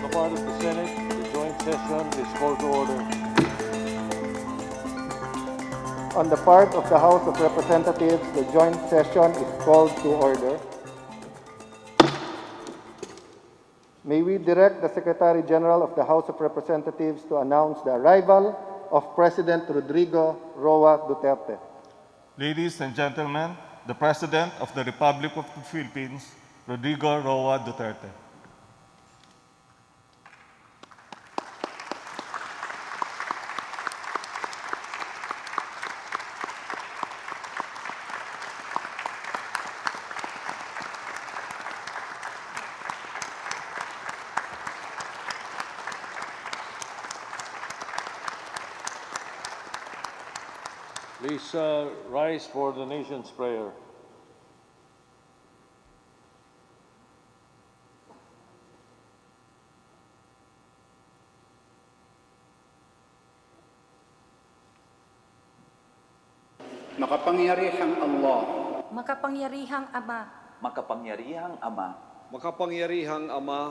the part of the Senate, the joint session is called to order. On the part of the House of Representatives, the joint session is called to order. May we direct the Secretary General of the House of Representatives to announce the arrival of President Rodrigo Roa Duterte. Ladies and gentlemen, the President of the Republic of the Philippines, Rodrigo Roa Duterte. Please rise for the nation's prayer. Makapangyarihang Allah, Makapangyarihang Ama, Makapangyarihang Ama, Makapangyarihang Ama,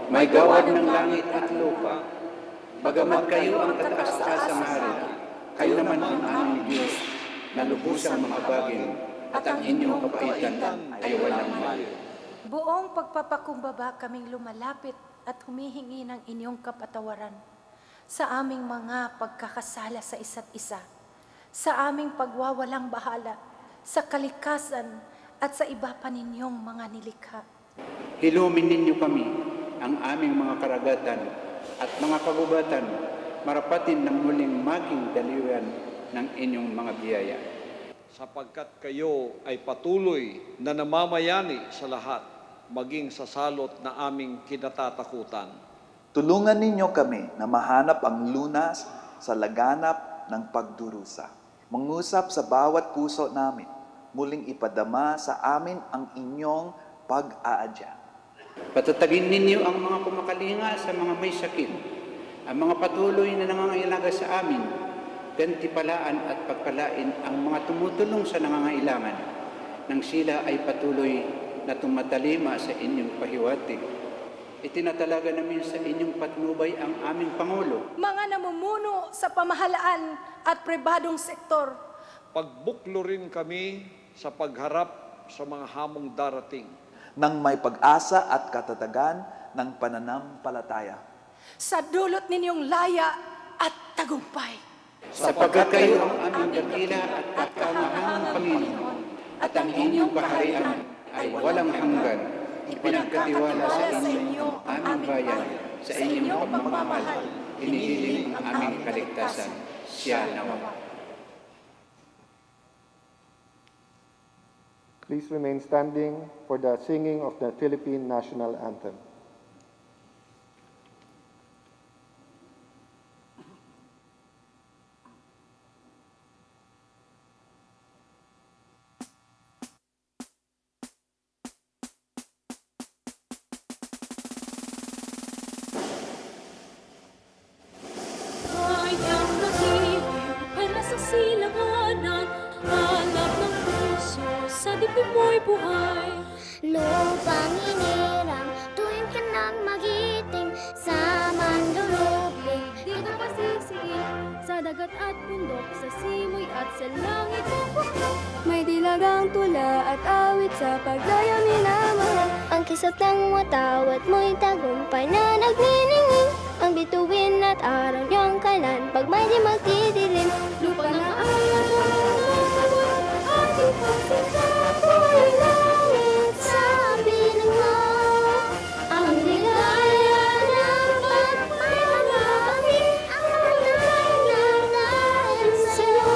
may gawad ng langit at lupa, bagamat kayo ang kataas-taas sa hari, kayo naman ang aming Diyos, na lubusang mahabagin, at ang inyong kapaitan ay walang hali. buong pagpapakumbaba kaming lumalapit at humihingi ng inyong kapatawaran sa aming mga pagkakasala sa isa't isa, sa aming pagwawalang bahala, sa kalikasan at sa iba pa ninyong mga nilikha. Hilumin ninyo kami, ang aming mga karagatan at mga kagubatan, marapatin ng muling maging daliwan ng inyong mga biyaya. sapagkat kayo ay patuloy na namamayani sa lahat, maging sa salot na aming kinatatakutan. tulungan ninyo kami na mahanap ang lunas sa laganap ng pagdurusa. Mangusap sa bawat puso namin, muling ipadama sa amin ang inyong pag-aadya. Patatagin ninyo ang mga kumakalinga sa mga may sakit, ang mga patuloy na nangangailangan sa amin, gantipalaan at pagpalain ang mga tumutulong sa nangangailangan, nang sila ay patuloy na tumatalima sa inyong pahiwatig. Itinatalaga namin sa inyong patnubay ang aming Pangulo, Mga namumuno sa pamahalaan at pribadong sektor, Pagbuklo rin kami sa pagharap sa mga hamong darating. Nang may pag-asa at katatagan ng pananampalataya. sa dulot ninyong laya at tagumpay. sapagkat kayo ang aming dakila at kakamahang Panginoon, at ang inyong kaharian ay walang hanggan. Ipinagkatiwala sa inyo ang aming bayan, sa inyong pagmamahal, hinihiling ang aming kaligtasan. Siya nawa. Please remain standing for the singing of the Philippine National Anthem. Kayang nakilig ay nasa silanganan, hanap ng puso sa dibdib mo'y buhay. Lupang hinirang, tuwing ka nang magiting sa mandulubling. Di ka masisiig sa dagat at bundok, sa simoy at sa langit ng bundok. May dilagang tula at awit sa pagdayaw ni Namahal. Ang kisap ng watawat mo'y tagumpay na nagniningning. Ang bituin at araw niyang kalan, pag may di magdidilim. Lupa na ayaw mo ating pagkakapoy Langit sa piling mo, ang ligaya ng pagpapalaki, ang tunay na dahil sa'yo.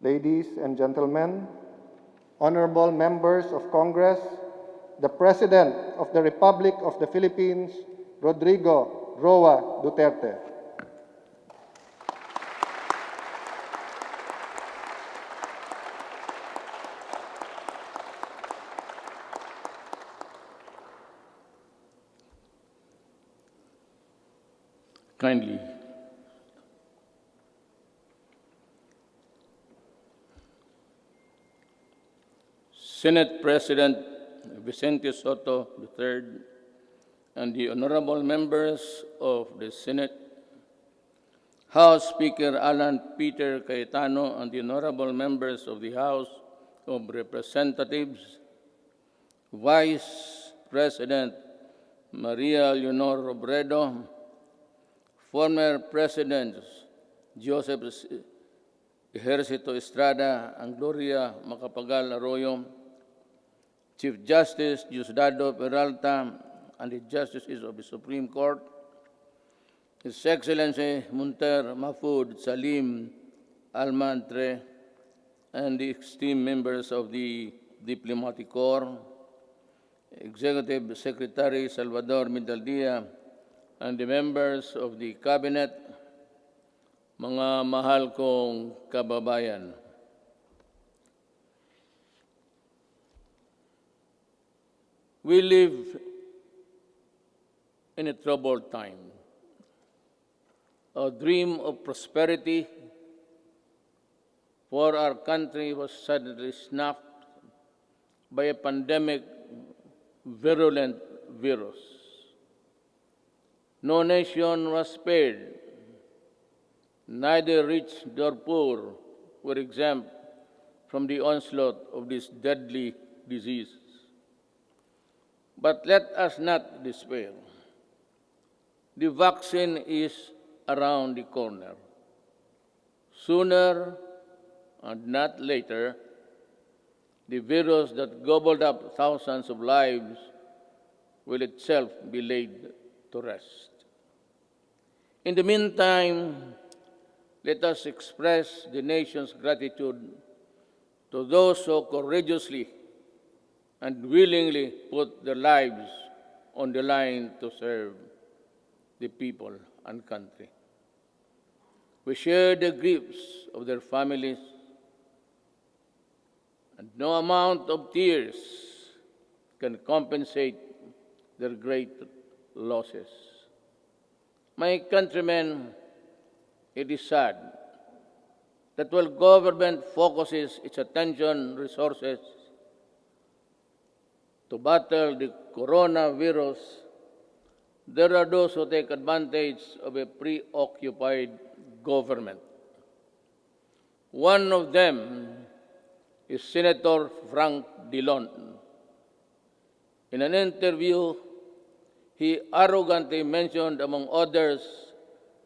Ladies and gentlemen, honorable members of Congress, the President of the Republic of the Philippines, Rodrigo Roa Duterte. Kindly. Senate President Vicente Soto III, and the honorable members of the Senate, House Speaker Alan Peter Cayetano, and the honorable members of the House of Representatives, Vice President Maria Leonor Robredo, former Presidents Joseph Ejercito Estrada and Gloria Macapagal Arroyo, Chief Justice Diosdado Peralta, and the Justices of the Supreme Court, His Excellency Munter Mahfoud Salim Almantre, and the esteemed members of the Diplomatic Corps, Executive Secretary Salvador Mindaldia, and the members of the Cabinet, mga mahal kong kababayan. We live in a troubled time. A dream of prosperity for our country was suddenly snapped by a pandemic virulent virus. No nation was spared. Neither rich nor poor were exempt from the onslaught of this deadly disease. But let us not despair. The vaccine is around the corner. Sooner and not later, the virus that gobbled up thousands of lives will itself be laid to rest. In the meantime, let us express the nation's gratitude to those who courageously and willingly put their lives on the line to serve the people and country. We share the griefs of their families, and no amount of tears can compensate their great losses. My countrymen, it is sad that while government focuses its attention resources to battle the coronavirus, there are those who take advantage of a preoccupied government. One of them is Senator Frank Dillon. In an interview, he arrogantly mentioned, among others,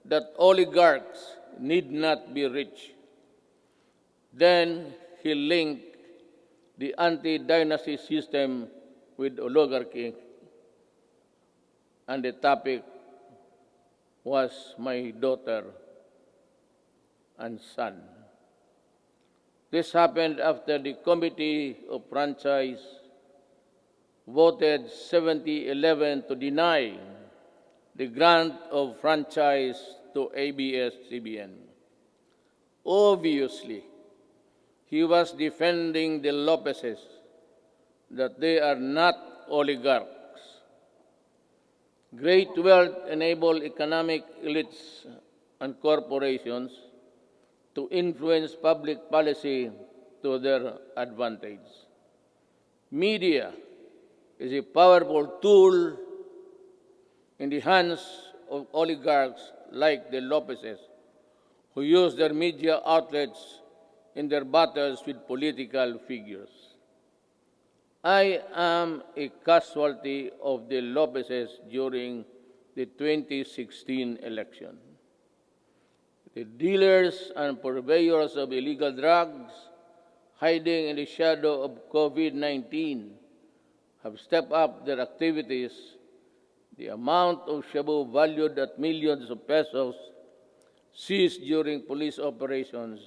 that oligarchs need not be rich. Then he linked the anti-dynasty system with oligarchy, and the topic was my daughter and son. This happened after the Committee of Franchise voted 70-11 to deny the grant of franchise to ABS-CBN. Obviously, he was defending the Lopezes, that they are not oligarchs. Great wealth enables economic elites and corporations to influence public policy to their advantage. Media is a powerful tool in the hands of oligarchs like the Lopezes, who use their media outlets in their battles with political figures. I am a casualty of the Lopezes during the 2016 election. The dealers and purveyors of illegal drugs, hiding in the shadow of COVID-19, have stepped up their activities. The amount of shabu valued at millions of pesos seized during police operations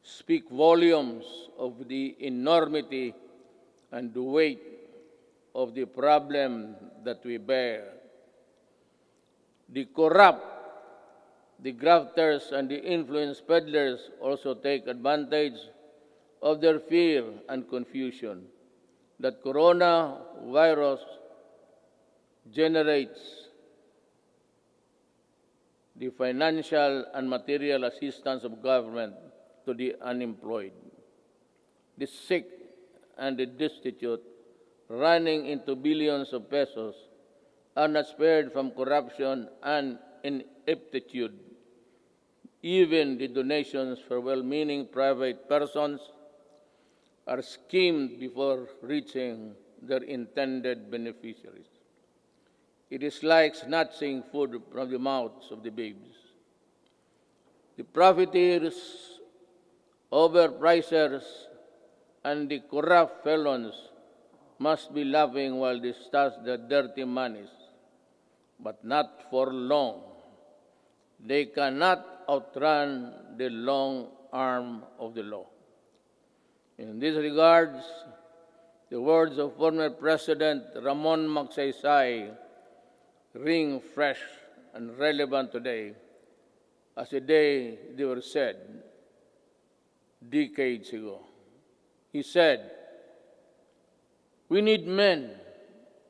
speak volumes of the enormity and the weight of the problem that we bear. The corrupt, the grafters, and the influence peddlers also take advantage of their fear and confusion that coronavirus generates the financial and material assistance of government to the unemployed, the sick and the destitute, running into billions of pesos, are not spared from corruption and ineptitude. Even the donations for well-meaning private persons are skimmed before reaching their intended beneficiaries. It is like snatching food from the mouths of the babes. The profiteers, overpricers, and the corrupt felons must be laughing while they stash their dirty monies, but not for long. They cannot outrun the long arm of the law. In this regards, the words of former President Ramon Magsaysay ring fresh and relevant today as the day they were said decades ago. He said, "We need men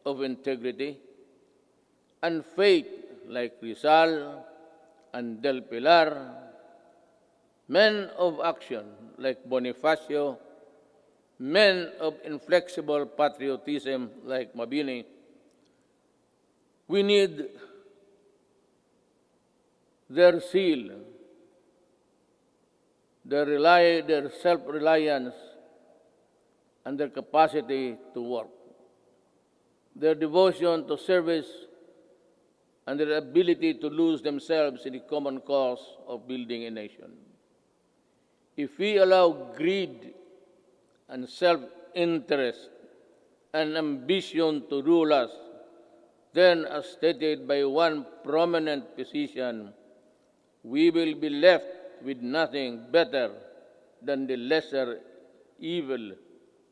of integrity and faith like Rizal and Del Pilar, men of action like Bonifacio, men of inflexible patriotism like Mabini. We need their zeal, their self-reliance, and their capacity to work, their devotion to service, and their ability to lose themselves in the common cause of building a nation. If we allow greed and self-interest and ambition to rule us, then, as stated by one prominent physician, we will be left with nothing better than the lesser evil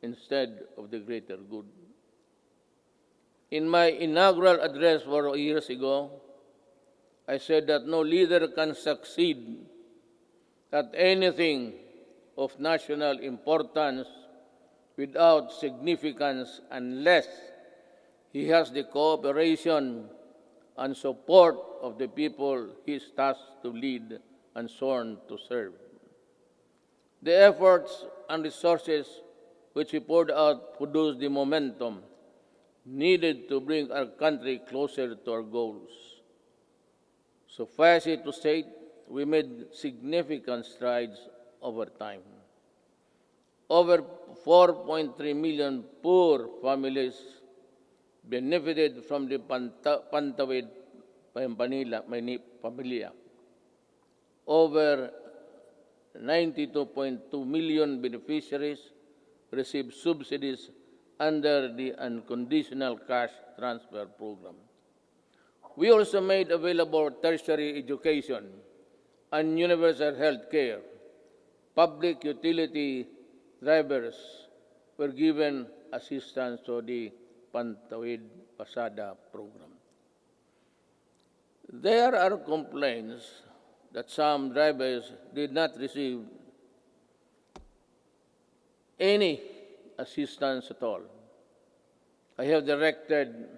instead of the greater good." In my inaugural address 4 years ago, I said that no leader can succeed at anything of national importance without significance unless he has the cooperation and support of the people he is tasked to lead and sworn to serve. The efforts and resources which we poured out produced the momentum needed to bring our country closer to our goals. Suffice it to say, we made significant strides over time. Over 4.3 million poor families benefited from the Pantawid Pamilya. Over 92.2 million beneficiaries received subsidies under the unconditional cash transfer program. We also made available tertiary education and universal health care. Public utility drivers were given assistance to the Pantawid Pasada program. There are complaints that some drivers did not receive any assistance at all. I have directed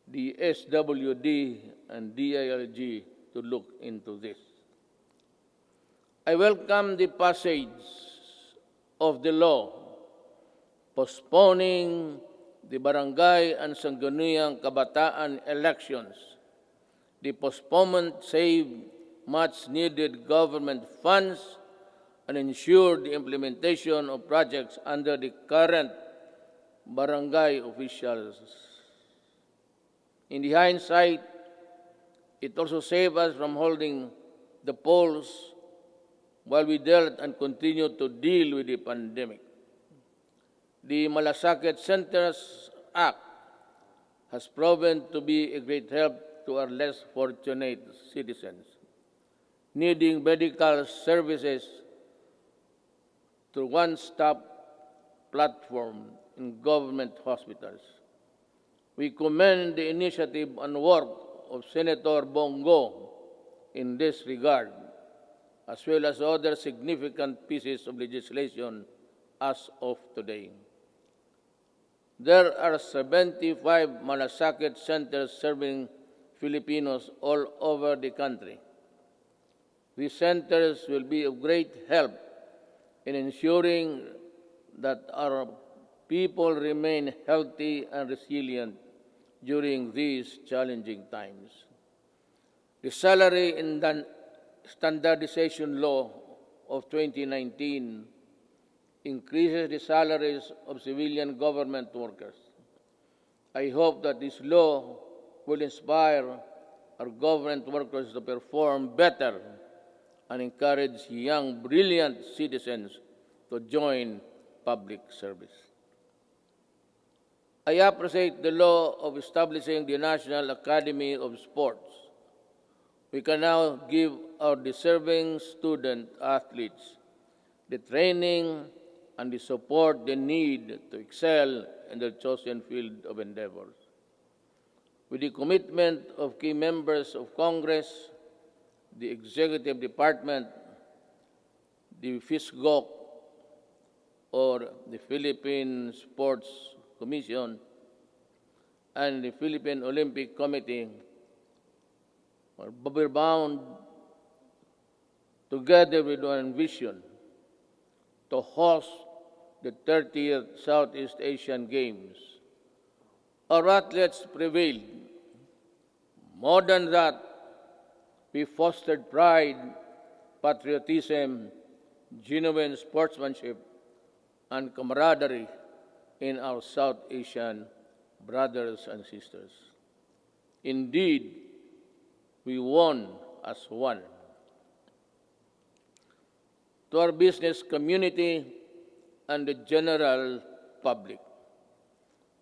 the SWD and DILG to look into this. I welcome the passage of the law postponing the barangay and sangguniang kabataan elections. The postponement saved much-needed government funds and ensured the implementation of projects under the current barangay officials. In the hindsight, it also saved us from holding the polls while we dealt and continued to deal with the pandemic. The Malasakit Centers Act has proven to be a great help to our less fortunate citizens needing medical services through one-stop platform in government hospitals. We commend the initiative and work of Senator Bongo in this regard, as well as other significant pieces of legislation as of today. There are 75 Malasakit centers serving Filipinos all over the country. These centers will be of great help in ensuring that our people remain healthy and resilient during these challenging times. The Salary and Standardization Law of 2019 increases the salaries of civilian government workers. I hope that this law will inspire our government workers to perform better and encourage young, brilliant citizens to join public service. I appreciate the law of establishing the National Academy of Sports. We can now give our deserving student athletes the training and the support they need to excel in their chosen field of endeavors. With the commitment of key members of Congress, the Executive Department, the FISGOC, or the Philippine Sports Commission, and the Philippine Olympic Committee, we're bound together with one vision to host the 30th Southeast Asian Games. Our athletes prevailed. More than that, we fostered pride, patriotism, genuine sportsmanship, and camaraderie in our South Asian brothers and sisters. Indeed, we won as one. To our business community and the general public,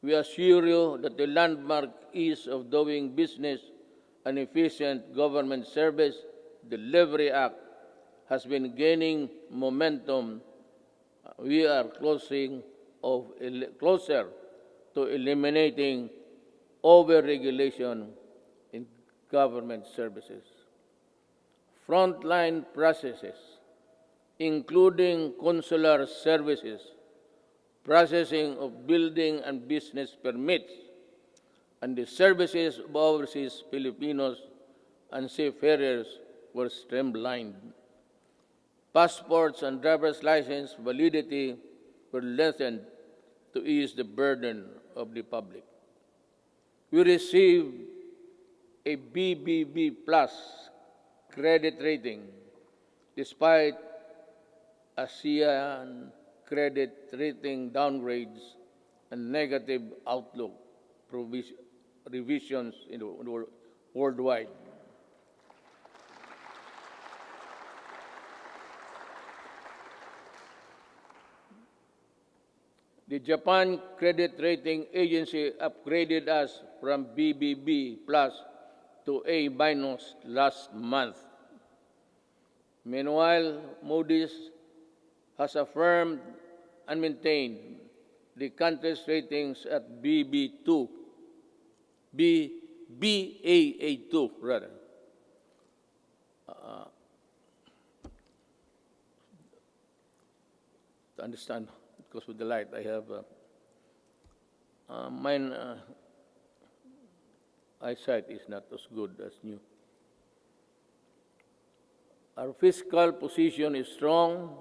we assure you that the landmark ease of doing business and efficient government service delivery act has been gaining momentum. We are closer to eliminating over-regulation in government services. Frontline processes, including consular services, processing of building and business permits, and the services of overseas Filipinos and seafarers were streamlined. Passports and driver's license validity were lengthened to ease the burden of the public. We received a BBB plus credit rating despite ASEAN credit rating downgrades and negative outlook revisions worldwide. The Japan Credit Rating Agency upgraded us from BBB plus to A minus last month. Meanwhile, Moody's has affirmed and maintained the country's ratings at BB2, Baa2 rather. To understand, because with the light I have mine eyesight is not as good as new. Our fiscal position is strong,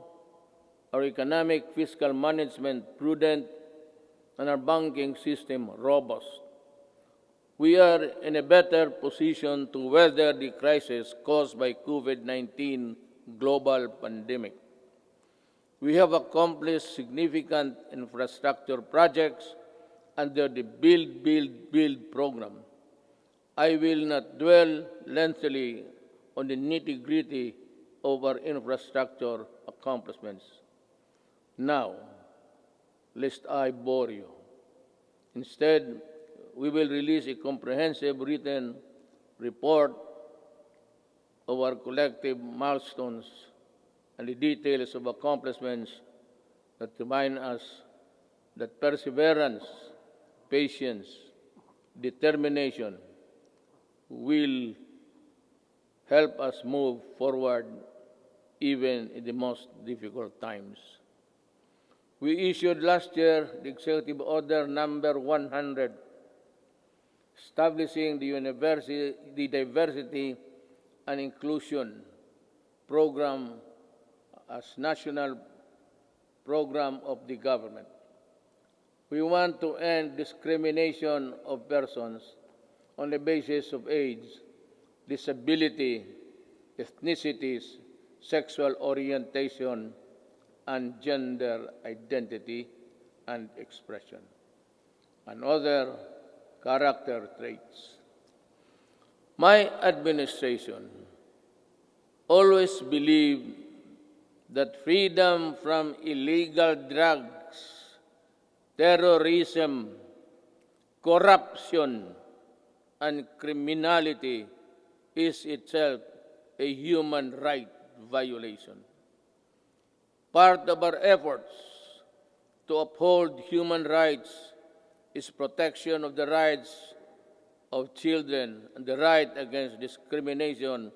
our economic fiscal management prudent, and our banking system robust. We are in a better position to weather the crisis caused by COVID-19 global pandemic. We have accomplished significant infrastructure projects under the Build, Build, Build program. I will not dwell lengthily on the nitty-gritty of our infrastructure accomplishments. Now, lest I bore you. Instead, we will release a comprehensive written report of our collective milestones and the details of accomplishments that remind us that perseverance, patience, determination will help us move forward even in the most difficult times. We issued last year the Executive Order number 100, establishing the Diversity and Inclusion Program as national program of the government. We want to end discrimination of persons on the basis of age, disability, ethnicities, sexual orientation, and gender identity and expression, and other character traits. My administration always believed that freedom from illegal drugs, terrorism, corruption, and criminality is itself a human right violation. Part of our efforts to uphold human rights is protection of the rights of children and the right against discrimination.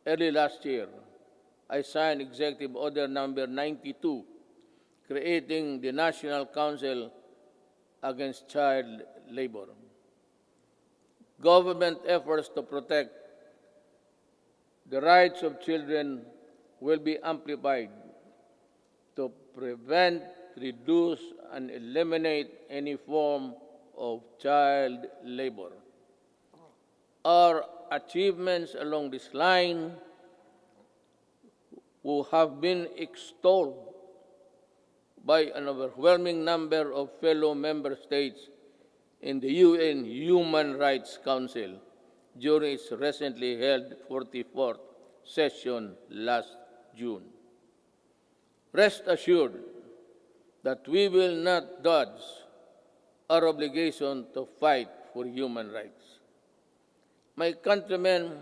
Early last year, I signed Executive Order Number 92, creating the National Council Against Child Labor. Government efforts to protect the rights of children will be amplified to prevent, reduce, and eliminate any form of child labor. Our achievements along this line will have been extolled by an overwhelming number of fellow member states in the UN Human Rights Council during its recently held 44th session last June. Rest assured that we will not dodge our obligation to fight for human rights. My countrymen,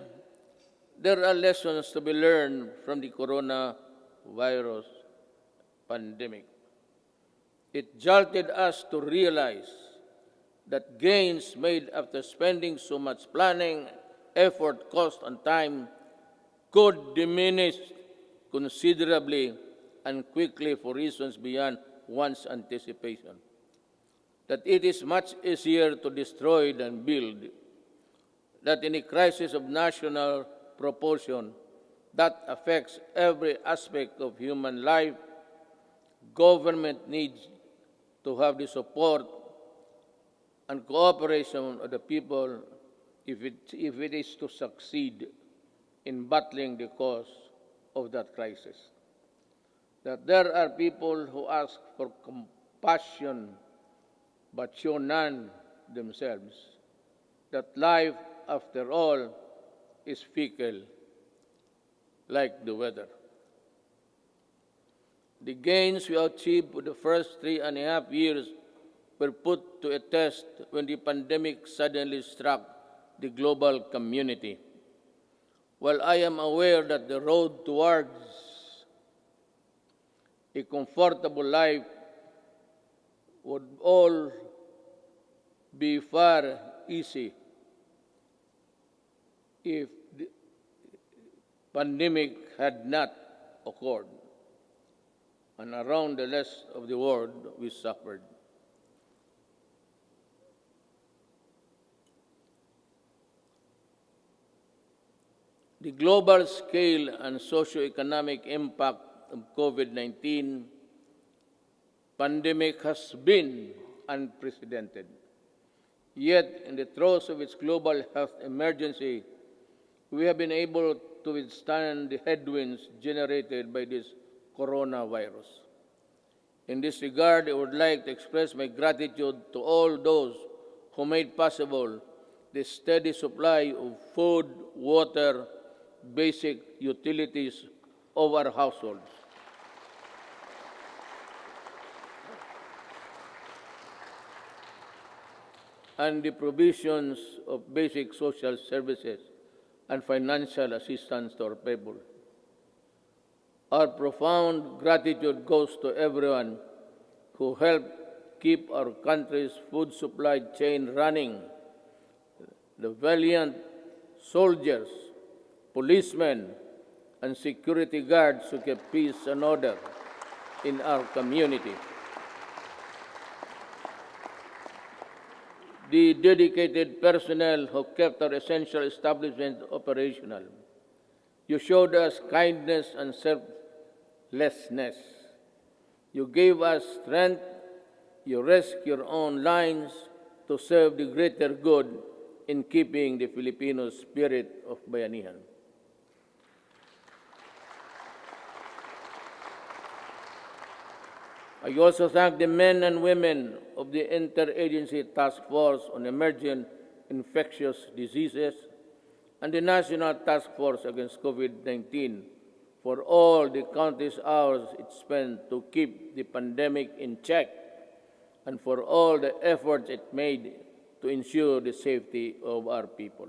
there are lessons to be learned from the coronavirus pandemic. It jolted us to realize that gains made after spending so much planning, effort, cost, and time could diminish considerably and quickly for reasons beyond one's anticipation. That it is much easier to destroy than build. That in a crisis of national proportion that affects every aspect of human life, government needs to have the support and cooperation of the people if it is to succeed in battling the cause of that crisis. That there are people who ask for compassion but show none themselves. That life, after all, is fickle, like the weather. The gains we achieved for the first 3.5 years were put to a test when the pandemic suddenly struck the global community. While I am aware that the road towards a comfortable life would all be far easy if the pandemic had not occurred, and around the rest of the world we suffered. The global scale and socio-economic impact of COVID-19 pandemic has been unprecedented. Yet, in the throes of its global health emergency, we have been able to withstand the headwinds generated by this coronavirus. In this regard, I would like to express my gratitude to all those who made possible the steady supply of food, water, basic utilities of our households. And the provisions of basic social services and financial assistance to our people. Our profound gratitude goes to everyone who helped keep our country's food supply chain running. The valiant soldiers, policemen, and security guards who kept peace and order in our community. The dedicated personnel who kept our essential establishment operational. You showed us kindness and selflessness. You gave us strength. You risked your own lives to serve the greater good in keeping the Filipino spirit of bayanihan. I also thank the men and women of the Interagency Task Force on Emerging Infectious Diseases and the National Task Force Against COVID-19 for all the countless hours it spent to keep the pandemic in check and for all the efforts it made to ensure the safety of our people.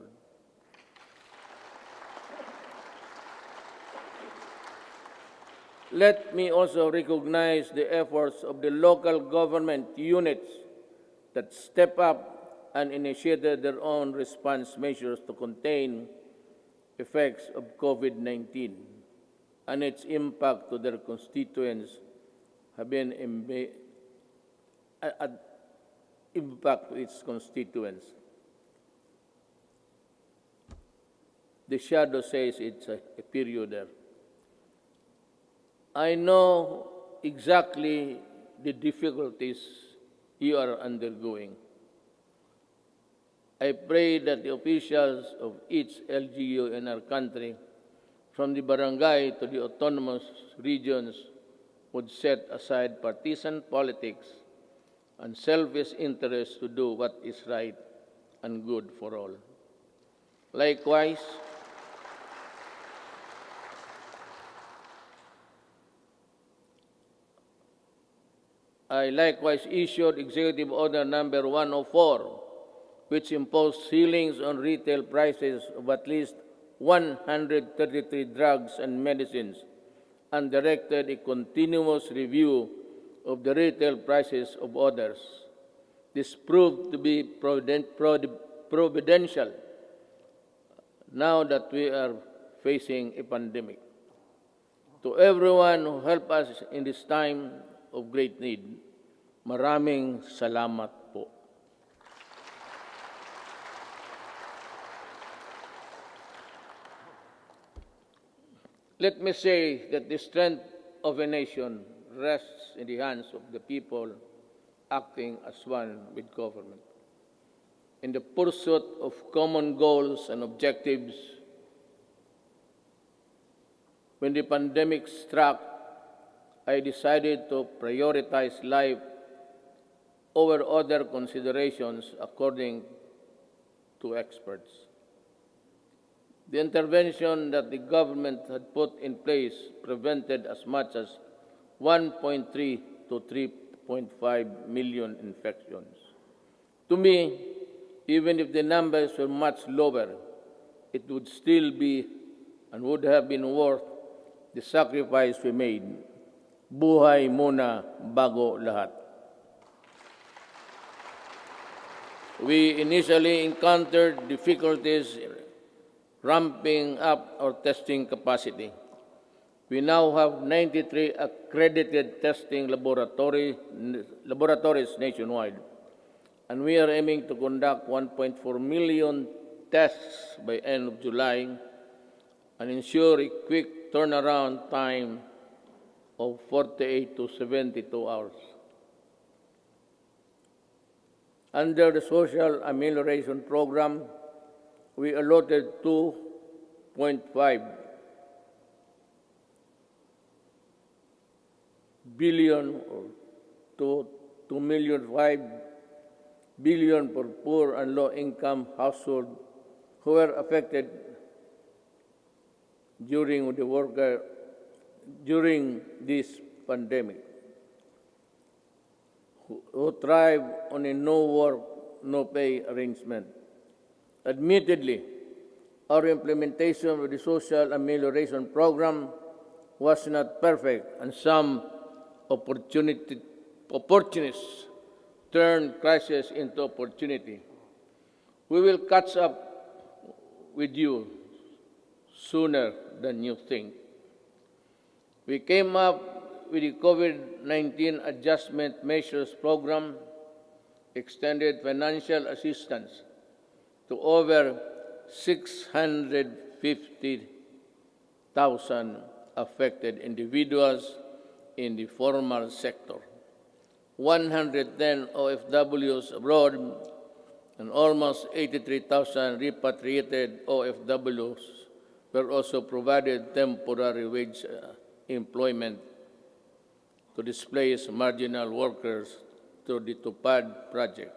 Let me also recognize the efforts of the local government units that step up and initiated their own response measures to contain effects of COVID-19 and its impact to their constituents have been impact to its constituents. The shadow says it's a period there. I know exactly the difficulties you are undergoing. I pray that the officials of each LGU in our country, from the barangay to the autonomous regions, would set aside partisan politics and selfish interests to do what is right and good for all. Likewise, I likewise issued Executive Order Number 104, which imposed ceilings on retail prices of at least 133 drugs and medicines and directed a continuous review of the retail prices of others. This proved to be providential now that we are facing a pandemic. To everyone who helped us in this time of great need, maraming salamat po. Let me say that the strength of a nation rests in the hands of the people acting as one with government. In the pursuit of common goals and objectives, when the pandemic struck, I decided to prioritize life over other considerations according to experts. The intervention that the government had put in place prevented as much as 1.3 to 3.5 million infections. To me, even if the numbers were much lower, it would still be and would have been worth the sacrifice we made. Buhay muna bago lahat. We initially encountered difficulties ramping up our testing capacity. We now have 93 accredited testing laboratories nationwide, and we are aiming to conduct 1.4 million tests by end of July and ensure a quick turnaround time of 48 to 72 hours. Under the Social Amelioration Program, we allotted 2.5 billion or to 2.5 billion for poor and low-income households who were affected during this pandemic, who thrive on a no work, no pay arrangement. Admittedly, our implementation of the Social Amelioration Program was not perfect, and some opportunists turned crisis into opportunity. We will catch up with you sooner than you think. We came up with the COVID-19 Adjustment Measures Program, extended financial assistance to over 650,000 affected individuals in the formal sector. 110 OFWs abroad and almost 83,000 repatriated OFWs were also provided temporary wage employment to displace marginal workers through the TUPAD project.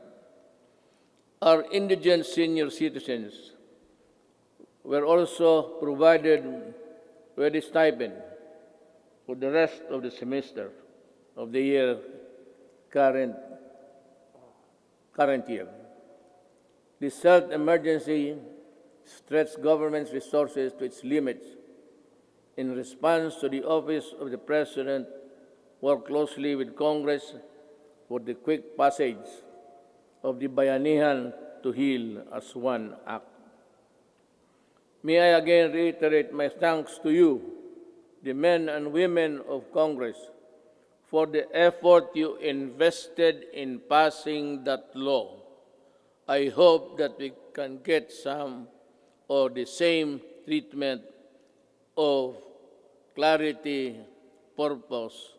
Our indigent senior citizens were also provided with a stipend for the rest of the semester of the year current year. This health emergency stretched government's resources to its limits. In response to the Office of the President worked closely with Congress for the quick passage of the Bayanihan to Heal as One Act. May I again reiterate my thanks to you, the men and women of Congress, for the effort you invested in passing that law. I hope that we can get some or the same treatment of clarity, purpose,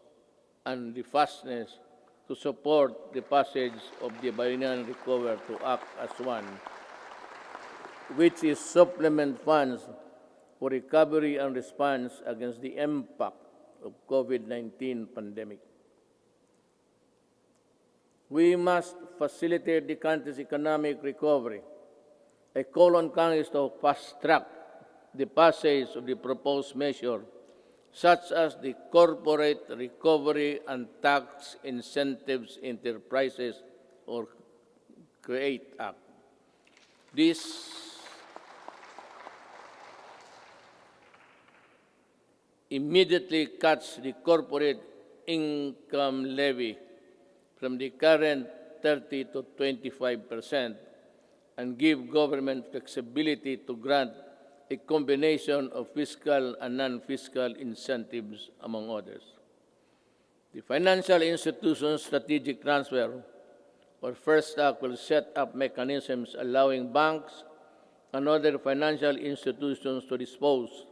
and the fastness to support the passage of the Bayanihan Recover to Act as One, which is supplement funds for recovery and response against the impact of COVID-19 pandemic. We must facilitate the country's economic recovery. I call on Congress to fast-track the passage of the proposed measure, such as the Corporate Recovery and Tax Incentives Enterprises or CREATE Act. This immediately cuts the corporate income levy from the current 30 to 25% and give government flexibility to grant a combination of fiscal and non-fiscal incentives, among others. The Financial Institutions Strategic Transfer, or First Act, will set up mechanisms allowing banks and other financial institutions to dispose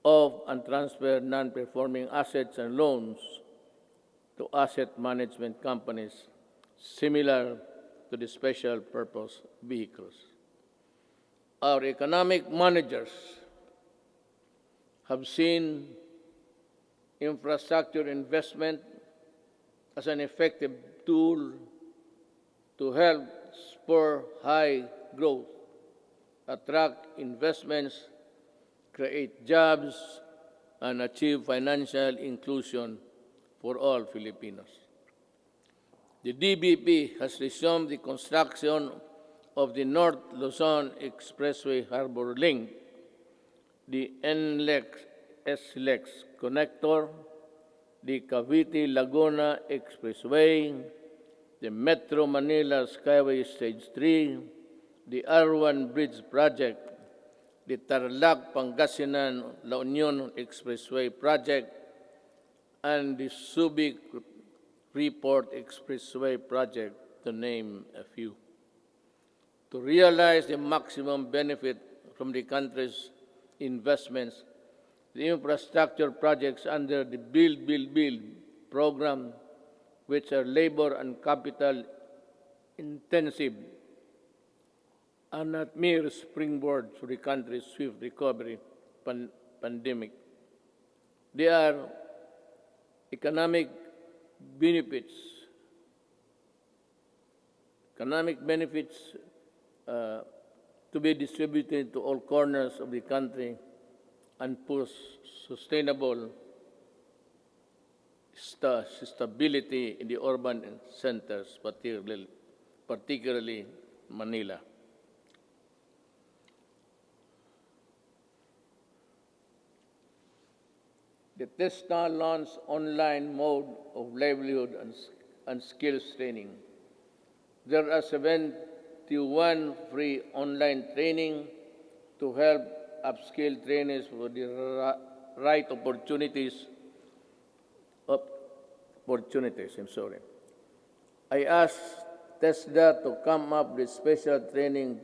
of and transfer non-performing assets and loans to asset management companies similar to the special purpose vehicles. Our economic managers have seen infrastructure investment as an effective tool to help spur high growth, attract investments, create jobs, and achieve financial inclusion for all Filipinos. The DBP has resumed the construction of the North Luzon Expressway Harbor Link, the NLEX-SLEX connector, the Cavite-Laguna Expressway, the Metro Manila Skyway Stage 3, the R1 Bridge Project, the Tarlac-Pangasinan-La Union Expressway Project, and the Subic Freeport Expressway Project, to name a few. To realize the maximum benefit from the country's investments, the infrastructure projects under the Build, Build, Build program, which are labor and capital intensive, are not mere springboard for the country's swift recovery pandemic. They are economic benefits to be distributed to all corners of the country and push sustainable stability in the urban centers, particularly Manila. The TESTA launched online mode of livelihood and skills training. There are 71 free online training to help upskill trainees for the right opportunities. I asked TESDA to come up with special training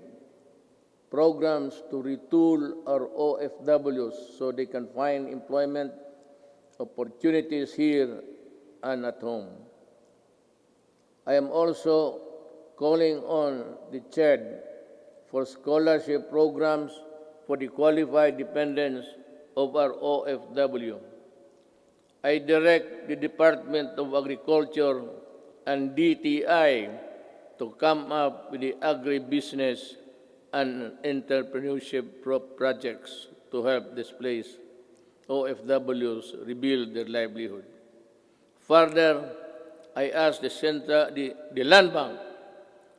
programs to retool our OFWs so they can find employment opportunities here and at home. I am also calling on the CHED for scholarship programs for the qualified dependents of our OFW. I direct the Department of Agriculture and DTI to come up with the agribusiness and entrepreneurship projects to help displaced OFWs rebuild their livelihood. Further, I ask the Land Bank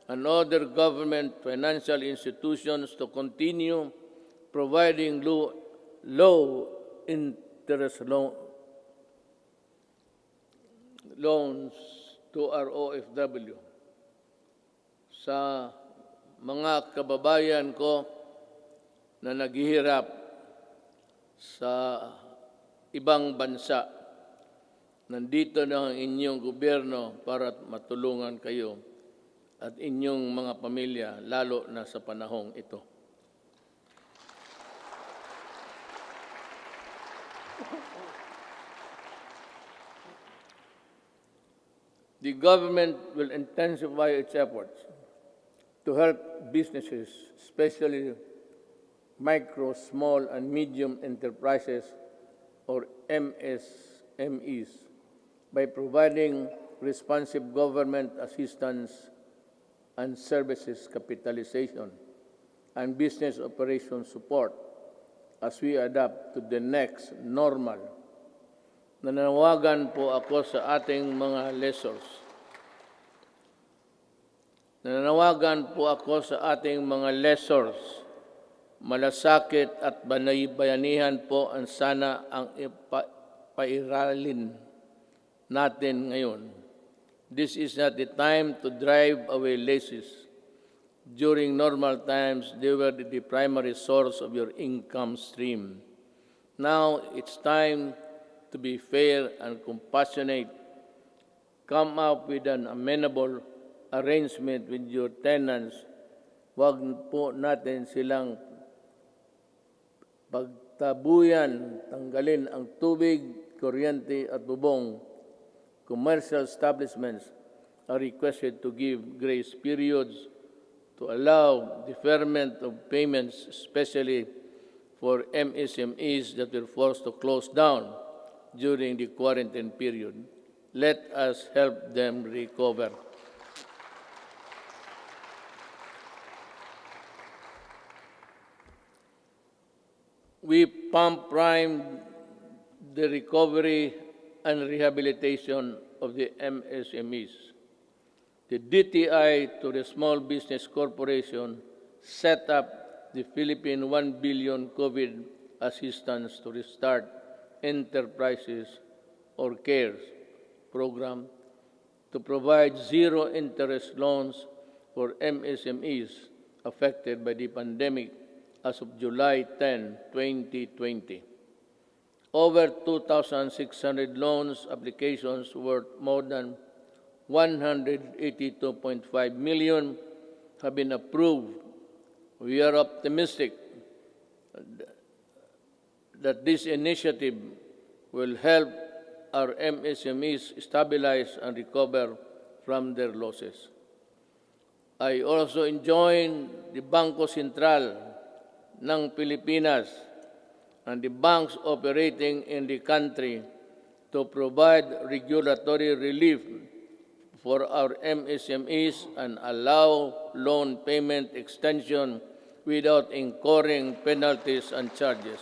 and other government financial institutions to continue providing low interest loans to our OFW. Sa mga kababayan ko na naghihirap sa ibang bansa, nandito na ang inyong gobyerno para matulungan kayo at inyong mga pamilya, lalo na sa panahong ito. The government will intensify its efforts to help businesses, especially micro, small, and medium enterprises, or MSMEs, by providing responsive government assistance and services capitalization and business operation support as we adapt to the next normal. Nananawagan po ako sa ating mga lessors. Nananawagan po ako sa ating mga lessors. Malasakit at bayanihan po ang sana ang pairalin natin ngayon. This is not the time to drive away laces. During normal times, they were the primary source of your income stream. Now, it's time to be fair and compassionate. Come up with an amenable arrangement with your tenants. Huwag po natin silang pagtabuyan, tanggalin ang tubig, kuryente at bubong. Commercial establishments are requested to give grace periods to allow deferment of payments, especially for MSMEs that were forced to close down during the quarantine period. Let us help them recover. We pump prime the recovery and rehabilitation of the MSMEs. The DTI to the Small Business Corporation set up the Philippine 1 billion COVID assistance to restart enterprises or CARES program to provide zero-interest loans for MSMEs affected by the pandemic as of July 10, 2020. Over 2,600 loans applications worth more than 182.5 million have been approved. We are optimistic that this initiative will help our MSMEs stabilize and recover from their losses. I also enjoin the Bangko Sentral ng Pilipinas and the banks operating in the country to provide regulatory relief for our MSMEs and allow loan payment extension without incurring penalties and charges.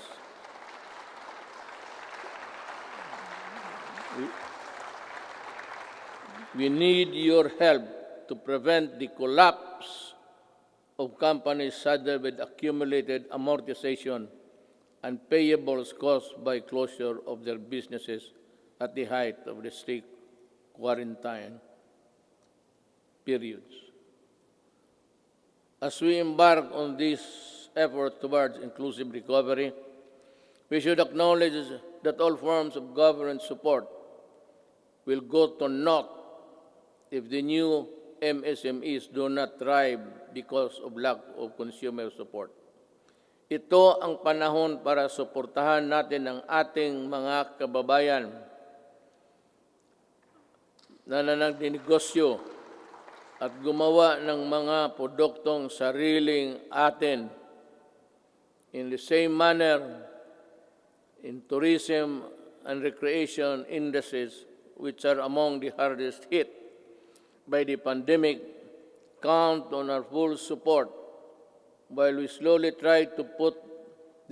We need your help to prevent the collapse of companies saddled with accumulated amortization and payables caused by closure of their businesses at the height of the strict quarantine periods. As we embark on this effort towards inclusive recovery, we should acknowledge that all forms of government support will go to naught if the new MSMEs do not thrive because of lack of consumer support. Ito ang panahon para suportahan natin ang ating mga kababayan na nagnegosyo at gumawa ng mga produktong sariling atin. In the same manner, in tourism and recreation industries, which are among the hardest hit by the pandemic, count on our full support while we slowly try to put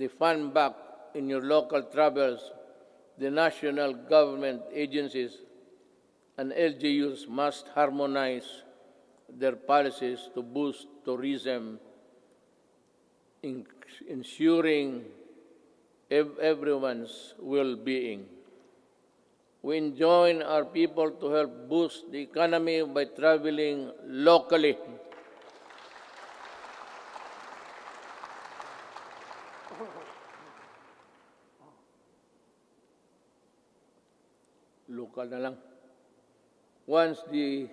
the fun back in your local travels. The national government agencies and LGUs must harmonize their policies to boost tourism, ensuring everyone's well-being. We enjoin our people to help boost the economy by traveling locally. Local na lang. Once the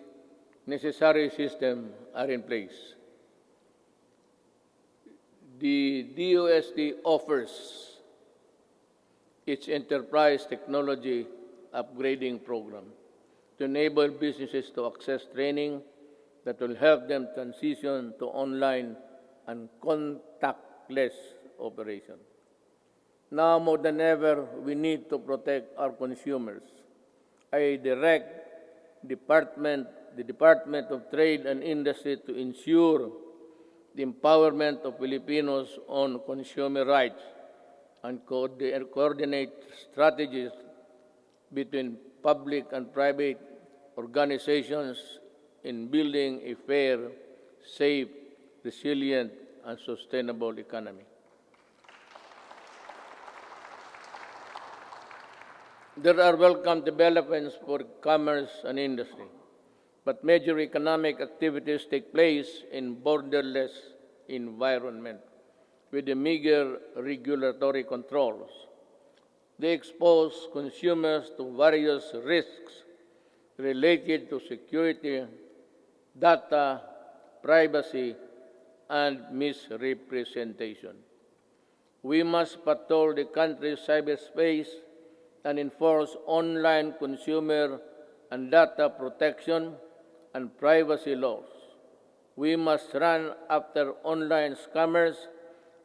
necessary system are in place. The DOST offers its enterprise technology upgrading program to enable businesses to access training that will help them transition to online and contactless operation. Now more than ever, we need to protect our consumers. I direct the Department of Trade and Industry to ensure the empowerment of Filipinos on consumer rights and coordinate strategies between public and private organizations in building a fair, safe, resilient, and sustainable economy. There are welcome developments for commerce and industry, but major economic activities take place in borderless environment with the meager regulatory controls. They expose consumers to various risks related to security, data, privacy, and misrepresentation. We must patrol the country's cyberspace and enforce online consumer and data protection and privacy laws. We must run after online scammers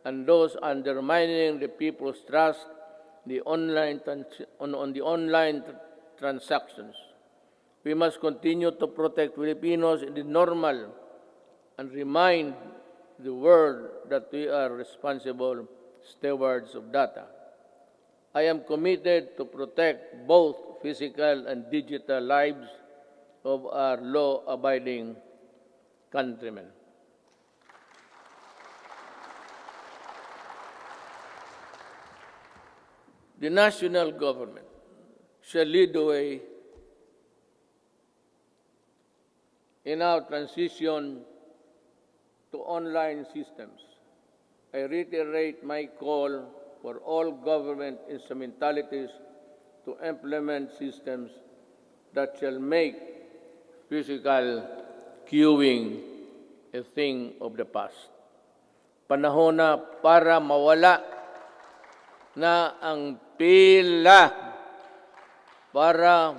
and those undermining the people's trust on the online transactions. We must continue to protect Filipinos in the normal and remind the world that we are responsible stewards of data. I am committed to protect both physical and digital lives of our law-abiding countrymen. The national government shall lead the way in our transition to online systems. I reiterate my call for all government instrumentalities to implement systems that shall make physical queuing a thing of the past. Panahon na para mawala na ang pila para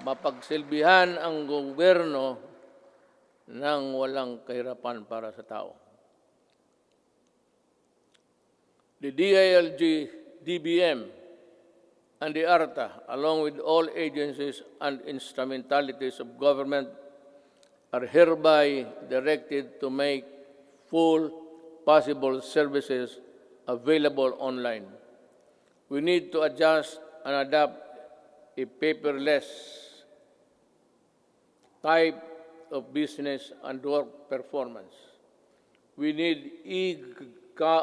mapagsilbihan ang gobyerno ng walang kahirapan para sa tao. The DILG, DBM, and the ARTA, along with all agencies and instrumentalities of government, are hereby directed to make full possible services available online. We need to adjust and adapt a paperless type of business and work performance. We need e-governance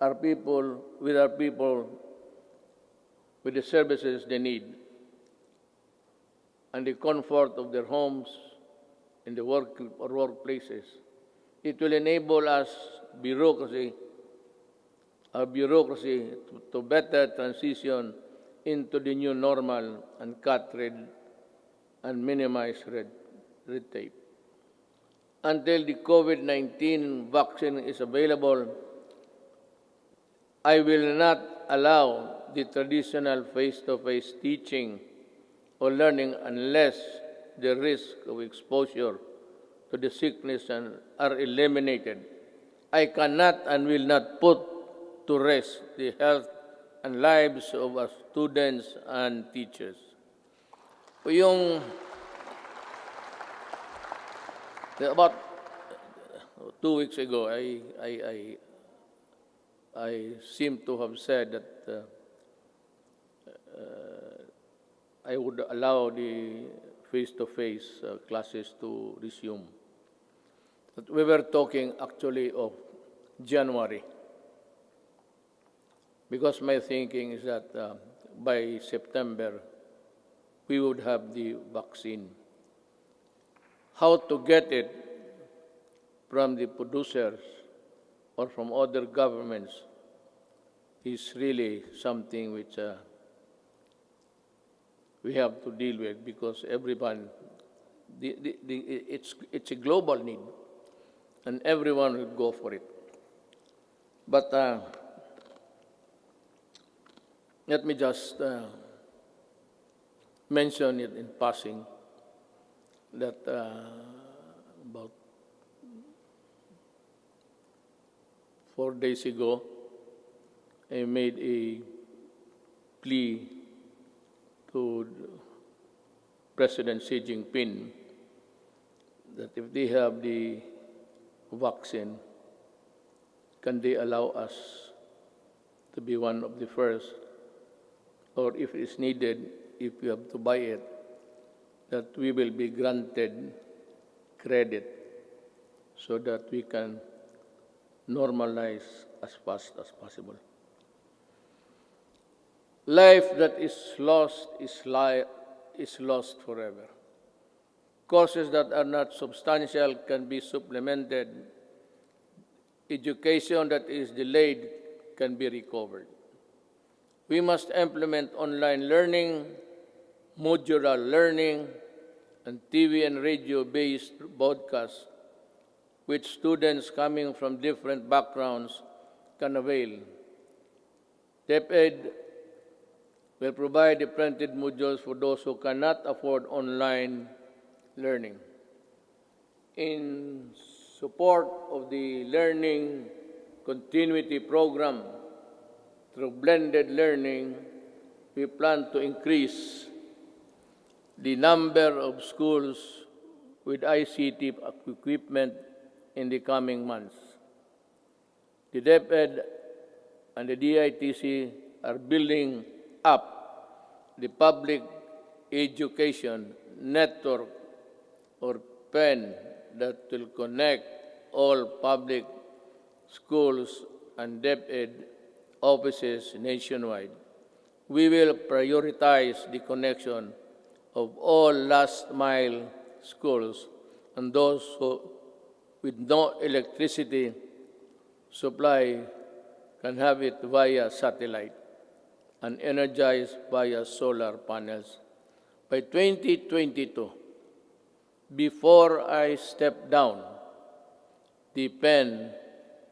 our people with the services they need and the comfort of their homes in the workplaces. It will enable us our bureaucracy to better transition into the new normal and cut red and minimize red tape. until the COVID-19 vaccine is available, I will not allow the traditional face-to-face teaching or learning unless the risk of exposure to the sickness are eliminated. I cannot and will not put to rest the health and lives of our students and teachers. About 2 weeks ago, I seem to have said that I would allow the face-to-face classes to resume. But we were talking actually of January, because my thinking is that by September, we would have the vaccine. How to get it from the producers or from other governments is really something which we have to deal with, because everyone, it's a global need, and everyone will go for it. But let me just mention it in passing that about 4 days ago, I made a plea to President Xi Jinping that if they have the vaccine, can they allow us to be one of the first, or if it's needed, if we have to buy it, that we will be granted credit so that we can normalize as fast as possible. Life that is lost is lost forever. Courses that are not substantial can be supplemented. Education that is delayed can be recovered. We must implement online learning, modular learning, and TV and radio-based broadcasts, which students coming from different backgrounds can avail. DepEd will provide the printed modules for those who cannot afford online learning. In support of the Learning Continuity Program through blended learning, we plan to increase the number of schools with ICT equipment in the coming months. The DepEd and the DITC are building up the public education network or PEN that will connect all public schools and DepEd offices nationwide. We will prioritize the connection of all last-mile schools and those with no electricity supply can have it via satellite and energized via solar panels. By 2022, before I step down, the PEN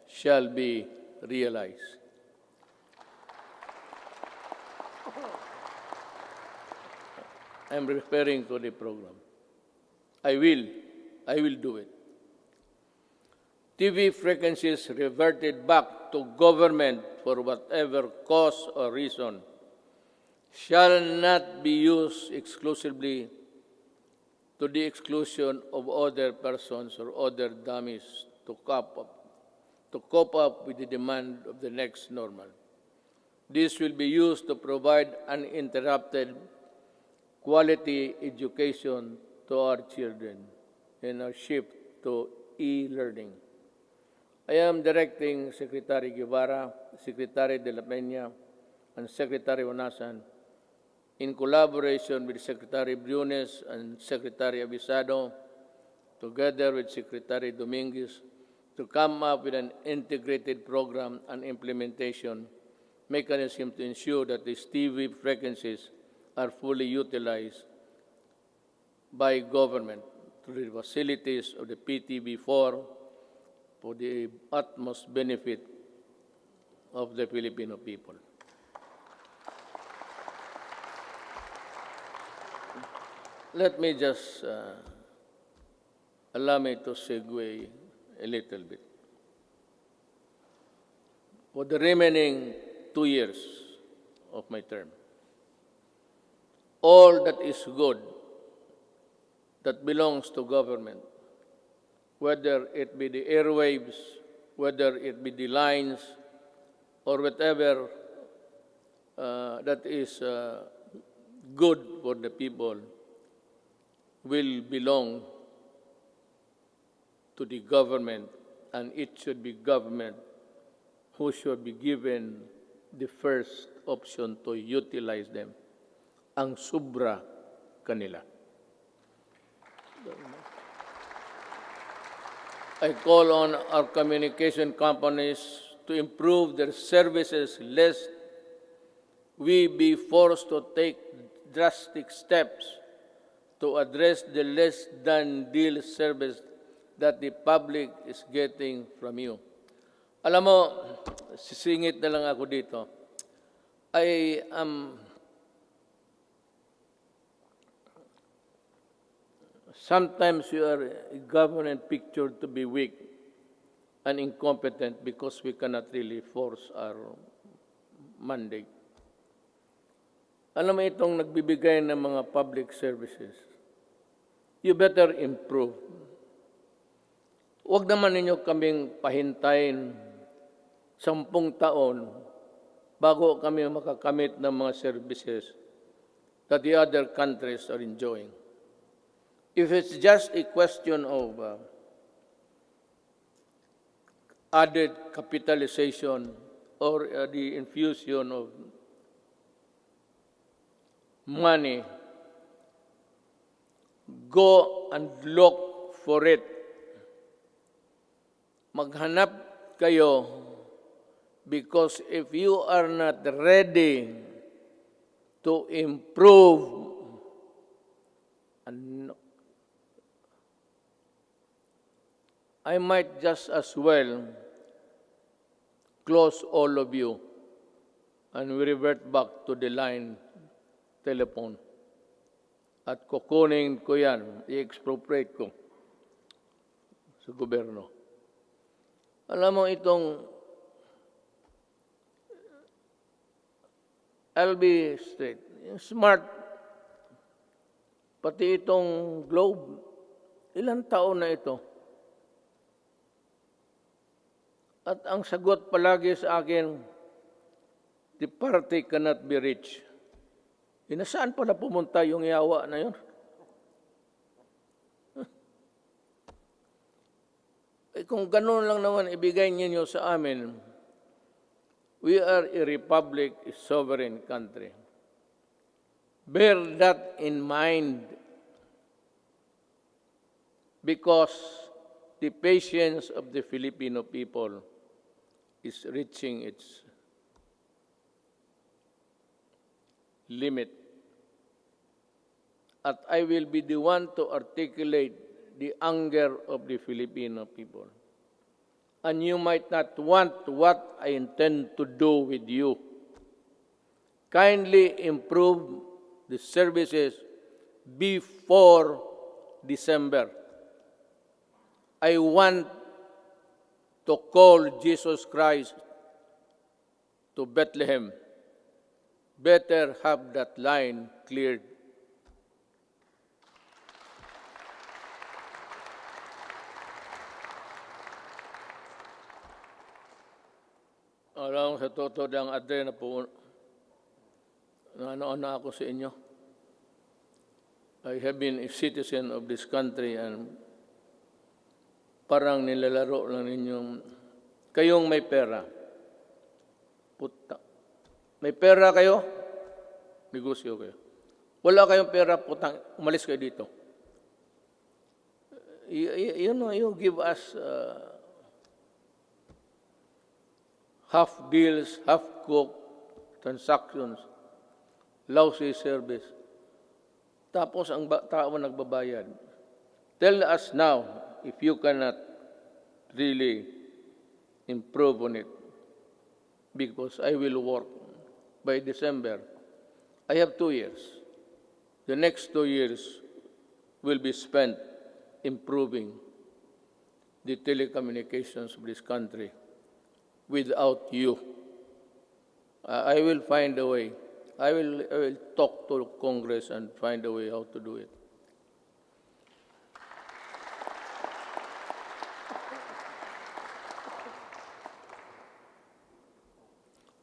shall be realized. I'm referring to the program. I will do it. TV frequencies reverted back to government for whatever cause or reason shall not be used exclusively to the exclusion of other persons or other dummies to cope up with the demand of the next normal. This will be used to provide uninterrupted quality education to our children in our shift to e-learning. I am directing Secretary Guevara, Secretary de la Peña, and Secretary Onasan, in collaboration with Secretary Briones and Secretary Abisado, together with Secretary Dominguez, to come up with an integrated program and implementation mechanism to ensure that these TV frequencies are fully utilized by government to the facilities of the PTB4 for the utmost benefit of the Filipino people. Let me just allow me to segue a little bit. For the remaining 2 years of my term, all that is good that belongs to government, whether it be the airwaves, whether it be the lines, or whatever that is good for the people, will belong to the government, and it should be government who should be given the first option to utilize them. Ang sobra kanila. I call on our communication companies to improve their services lest we be forced to take drastic steps to address the less than deal service that the public is getting from you. Alam mo, sisingit na lang ako dito. I am sometimes you are a government pictured to be weak and incompetent because we cannot really force our mandate. Alam mo itong nagbibigay ng mga public services, you better improve. Huwag naman ninyo kaming pahintayin 10 taon bago kami makakamit ng mga services that the other countries are enjoying. If it's just a question of added capitalization or the infusion of money, go and look for it. Maghanap kayo because if you are not ready to improve, I might just as well close all of you and we revert back to the line telephone. At kukunin ko yan, i-expropriate ko sa gobyerno. Alam mo itong, I'll be straight, smart, pati itong globe, ilang taon na ito? At ang sagot palagi sa akin, the party cannot be reached. Nasaan pala pumunta yung yawa na yun? Kung gano'n lang naman ibigay ninyo sa amin, we are a republic, a sovereign country. Bear that in mind because the patience of the Filipino people is reaching its limit. At I will be the one to articulate the anger of the Filipino people. And you might not want what I intend to do with you. Kindly improve the services before December. I want to call Jesus Christ to Bethlehem. Better have that line cleared. Alam sa totoo ng adre na po, ano ako sa inyo. I have been a citizen of this country and parang nilalaro lang ninyong, kayong may pera. Puta. May pera kayo, negosyo kayo. Wala kayong pera, putang, umalis kayo dito. You give us half deals, half cooked transactions, lousy service. Tapos ang tao nagbabayad. Tell us now if you cannot really improve on it, because I will work by December. I have 2 years. The next 2 years will be spent improving the telecommunications of this country without you. I will find a way. I will talk to Congress and find a way how to do it.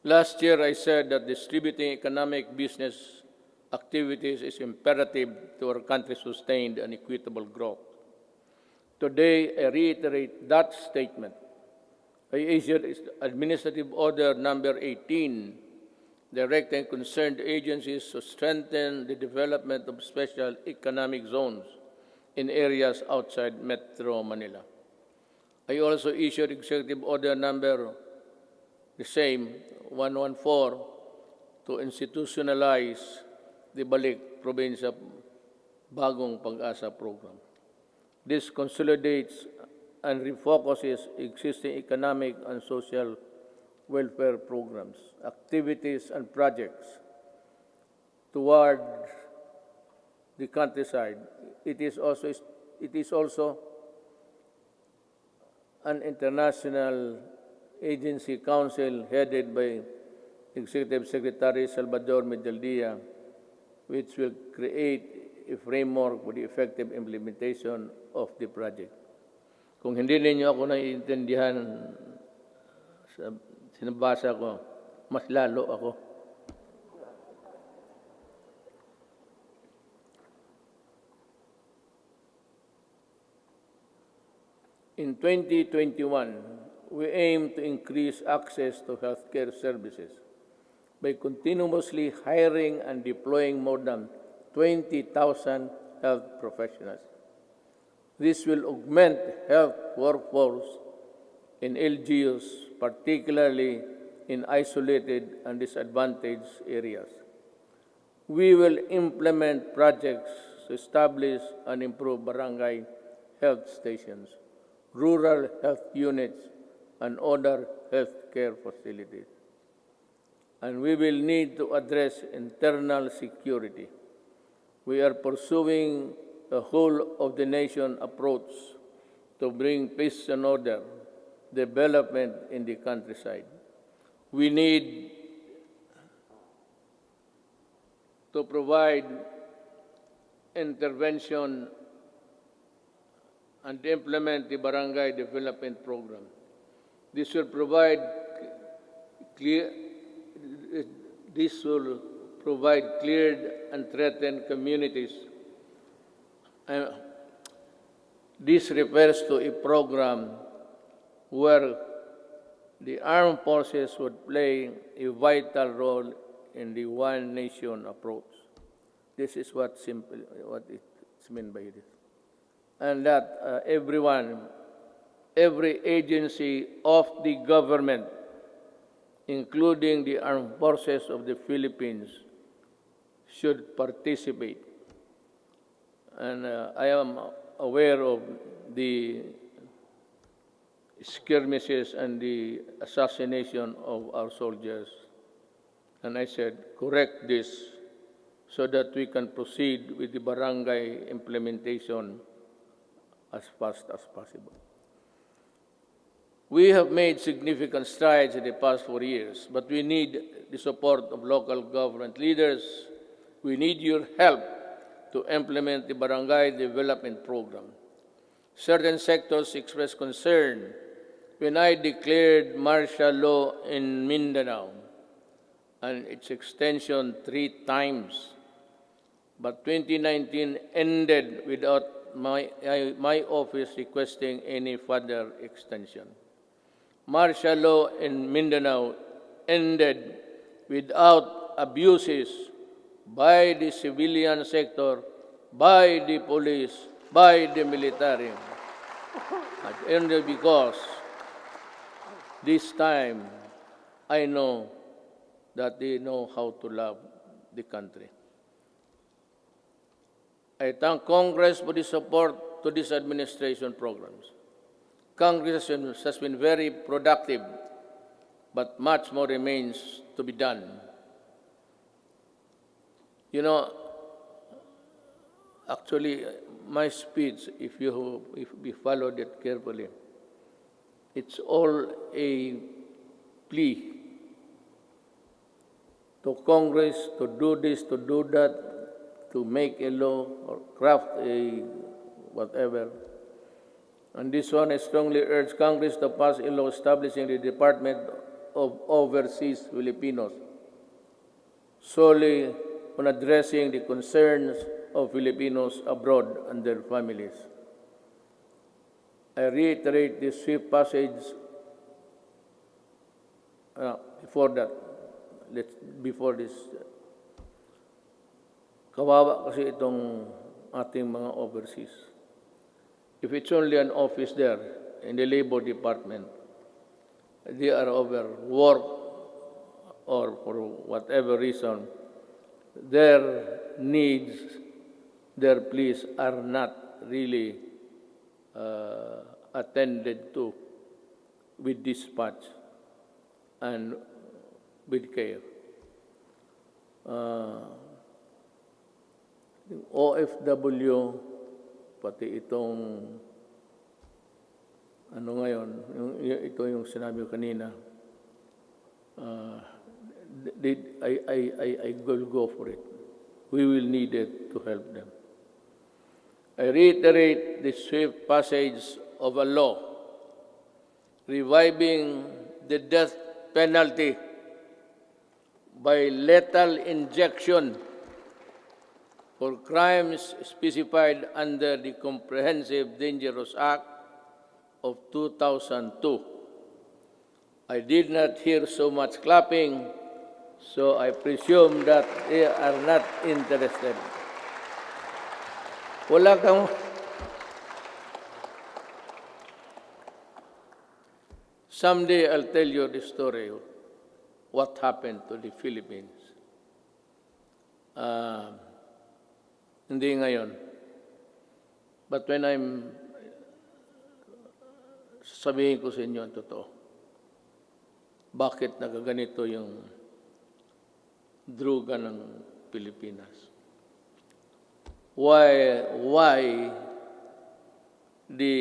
Last year, I said that distributing economic business activities is imperative to our country's sustained and equitable growth. Today, I reiterate that statement. I issued Administrative Order Number 18, directing concerned agencies to strengthen the development of special economic zones in areas outside Metro Manila. I also issued Executive Order Number 114 to institutionalize the Balik Probinsya Bagong Pag-asa program. This consolidates and refocuses existing economic and social welfare programs, activities, and projects toward the countryside. It is also an international agency council headed by Executive Secretary Salvador Medialdia, which will create a framework for the effective implementation of the project. Kung hindi ninyo ako naiintindihan sa sinabasa ko, mas lalo ako. In 2021, we aim to increase access to healthcare services by continuously hiring and deploying more than 20,000 health professionals. This will augment health workforce in LGUs, particularly in isolated and disadvantaged areas. We will implement projects to establish and improve barangay health stations, rural health units, and other healthcare facilities. And we will need to address internal security. We are pursuing a whole-of-the-nation approach to bring peace and order, development in the countryside. We need to provide intervention and implement the barangay development program. This will provide cleared and threatened communities. This refers to a program where the armed forces would play a vital role in the one nation approach. This is what it's meant by this. And that every agency of the government, including the armed forces of the Philippines, should participate. And I am aware of the skirmishes and the assassination of our soldiers. And I said, correct this so that we can proceed with the barangay implementation as fast as possible. We have made significant strides in the past 4 years, but we need the support of local government leaders. We need your help to implement the barangay development program. Certain sectors expressed concern when I declared martial law in Mindanao and its extension 3 times. But 2019 ended without my office requesting any further extension. Martial law in Mindanao ended without abuses by the civilian sector, by the police, by the military. It ended because this time I know that they know how to love the country. I thank Congress for the support to this administration programs. Congress has been very productive, but much more remains to be done. You know, actually, my speech, if we followed it carefully, it's all a plea to Congress to do this, to do that, to make a law or craft a whatever. And this one, I strongly urge Congress to pass a law establishing the Department of Overseas Filipinos, solely on addressing the concerns of Filipinos abroad and their families. I reiterate this swift passage before this. Kawawa kasi itong ating mga overseas. If it's only an office there in the Labor Department, they are overworked or for whatever reason, their needs, their pleas are not really attended to with dispatch and with care. OFW, pati itong ano ngayon, ito yung sinabi ko kanina, I will go for it. We will need it to help them. I reiterate the swift passage of a law reviving the death penalty by lethal injection for crimes specified under the Comprehensive Dangerous Act of 2002. I did not hear so much clapping, so I presume that they are not interested. Wala kang... Someday I'll tell you the story of what happened to the Philippines. Hindi ngayon. But when sabihin ko sa inyo ang totoo, bakit nagaganito yung druga ng Pilipinas? Why the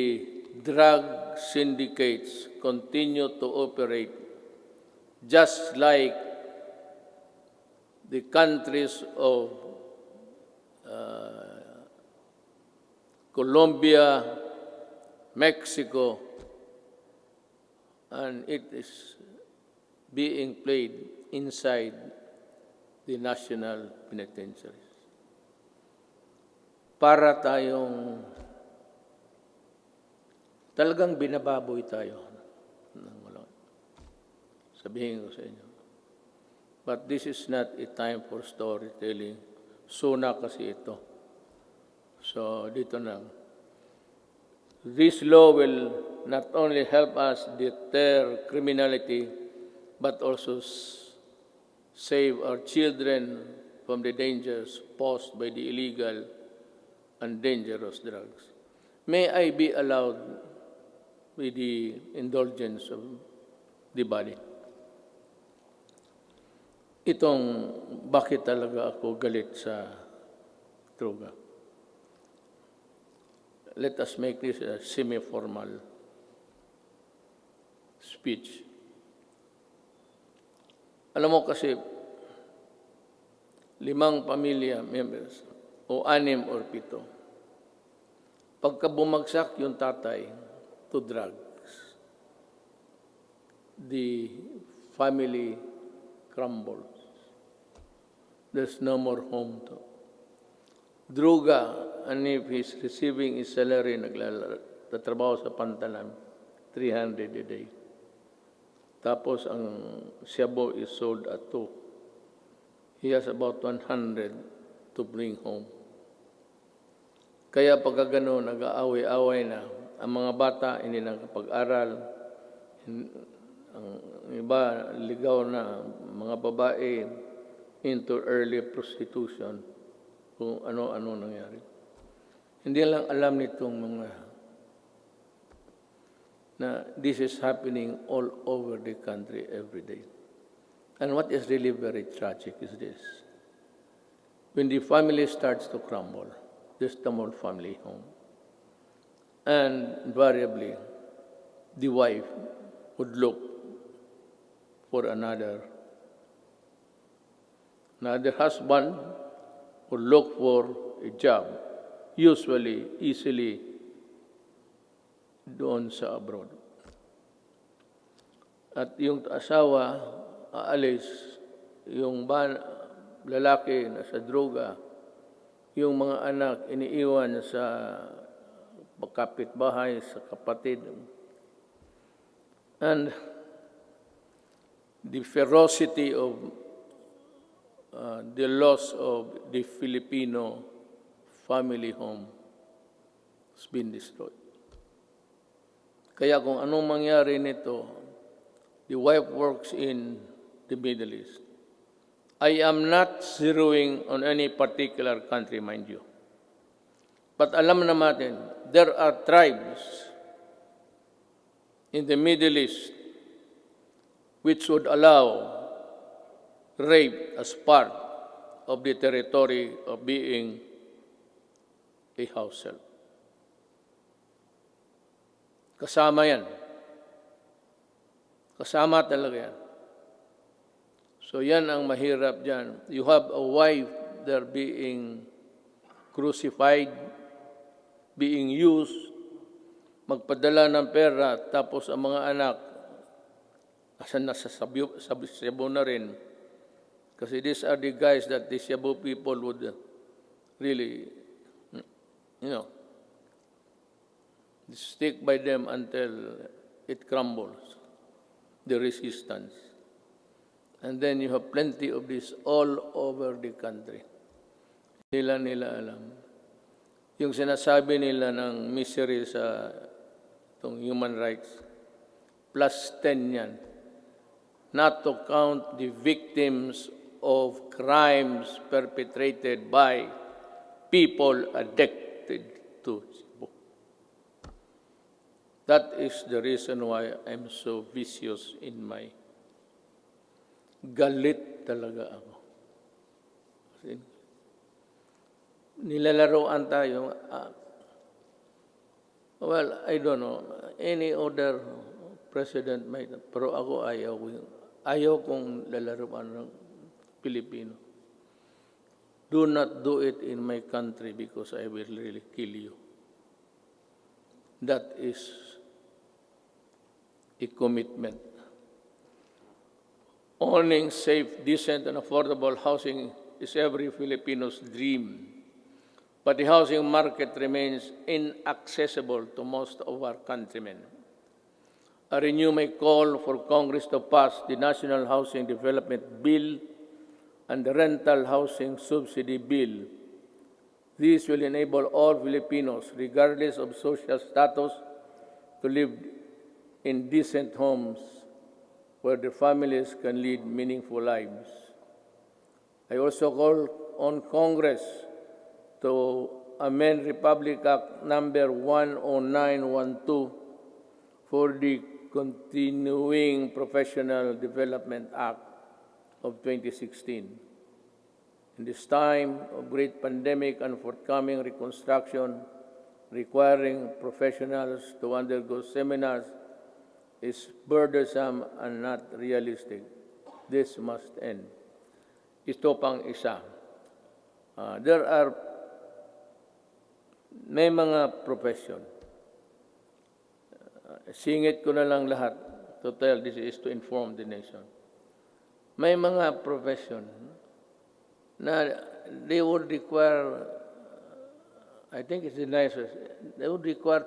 drug syndicates continue to operate just like the countries of Colombia, Mexico, and it is being played inside the national penitentiaries. Para tayong talagang binababoy tayo. Sabihin ko sa inyo. But this is not a time for storytelling. Sona kasi ito. So, dito na. This law will not only help us deter criminality, but also save our children from the dangers posed by the illegal and dangerous drugs. May I be allowed with the indulgence of the body? Itong bakit talaga ako galit sa droga. Let us make this a semi-formal speech. Alam mo kasi, 5 pamilya members, o 6 or 7, pagka bumagsak yung tatay to drugs, the family crumbles. There's no more home to. Druga, and if he's receiving his salary, nagtatrabaho sa pantalan, 300 a day. Tapos ang shabu is sold at 2. He has about 100 to bring home. Kaya pagka gano'n, nag-aaway-aaway na. Ang mga bata hindi nakapag-aral. Ang iba, ligaw na. Mga babae into early prostitution. Kung ano-ano nangyari. Hindi lang alam nitong mga na this is happening all over the country every day. And what is really very tragic is this. When the family starts to crumble, there's the more family home. And invariably, the wife would look for another husband would look for a job, usually, easily, doon sa abroad. At yung asawa, aalis, yung lalaki na sa droga, yung mga anak iniiwan sa kapitbahay, sa kapatid. And the ferocity of the loss of the Filipino family home has been destroyed. Kaya kung anong mangyari nito, the wife works in the Middle East. I am not zeroing on any particular country, mind you. But alam natin, there are tribes in the Middle East which would allow rape as part of the territory of being a house help. Kasama yan. Kasama talaga yan. So yan ang mahirap dyan. You have a wife there being crucified, being used, magpadala ng pera, tapos ang mga anak, asan nasa Cebu na rin. Kasi these are the guys that the Cebu people would really, stick by them until it crumbles, the resistance. And then you have plenty of this all over the country. Nila alam. Yung sinasabi nila ng misery sa itong human rights, plus 10 yan. Not to count the victims of crimes perpetrated by people addicted to Cebu. That is the reason why I'm so vicious in my galit talaga ako. Nilalaroan tayo. Well, I don't know. Any other president might, pero ako ayaw kong lalaroan ng Pilipino. Do not do it in my country because I will really kill you. That is a commitment. Owning safe, decent, and affordable housing is every Filipino's dream. But the housing market remains inaccessible to most of our countrymen. I renew my call for Congress to pass the National Housing Development Bill and the Rental Housing Subsidy Bill. These will enable all Filipinos, regardless of social status, to live in decent homes where their families can lead meaningful lives. I also call on Congress to amend Republic Act number 10912 for the Continuing Professional Development Act of 2016. In this time of great pandemic and forthcoming reconstruction, requiring professionals to undergo seminars is burdensome and not realistic. This must end. Ito pang isa. May mga profession. Singit ko na lang lahat to tell this is to inform the nation. May mga profession na they would require, I think it's the nicest, they would require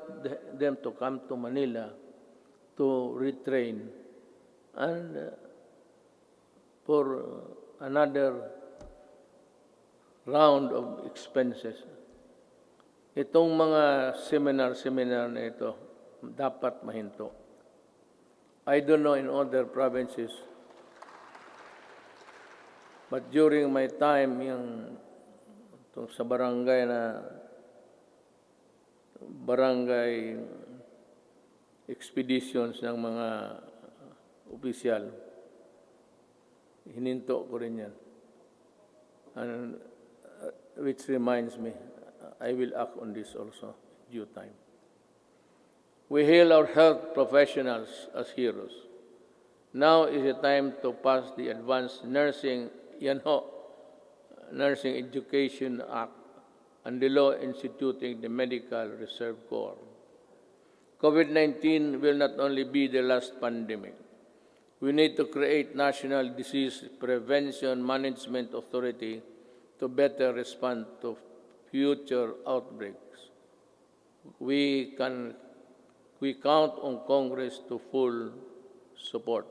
them to come to Manila to retrain and for another round of expenses. Itong mga seminar na ito, dapat mahinto. I don't know in other provinces, but during my time sa barangay na barangay expeditions ng mga opisyal. Hininto ko rin yan. And, which reminds me, I will act on this also in due time. We hail our health professionals as heroes. Now is the time to pass the Advanced Nursing Nursing Education Act and the law instituting the Medical Reserve Corps. COVID-19 will not only be the last pandemic. We need to create National Disease Prevention Management Authority to better respond to future outbreaks. We count on Congress to full support.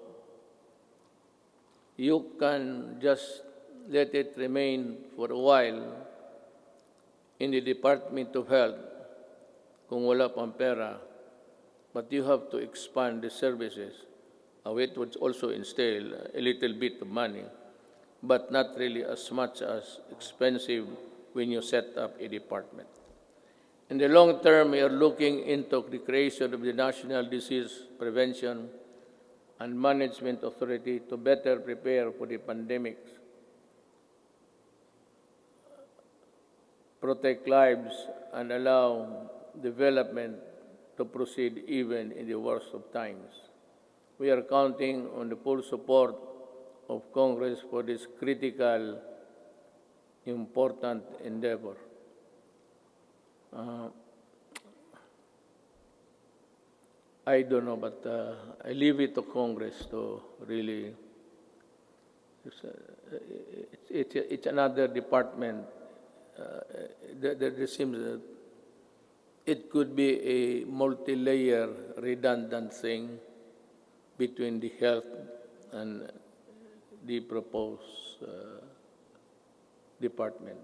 You can just let it remain for a while in the Department of Health kung wala pang pera, but you have to expand the services. It would also entail a little bit of money, but not really as much as expensive when you set up a department. In the long term, we are looking into the creation of the National Disease Prevention and Management Authority to better prepare for the pandemics, protect lives, and allow development to proceed even in the worst of times. We are counting on the full support of Congress for this critical, important endeavor. I don't know, but I leave it to Congress to really. It's another department. There seems that it could be a multi-layer, redundant thing between the health and the proposed department.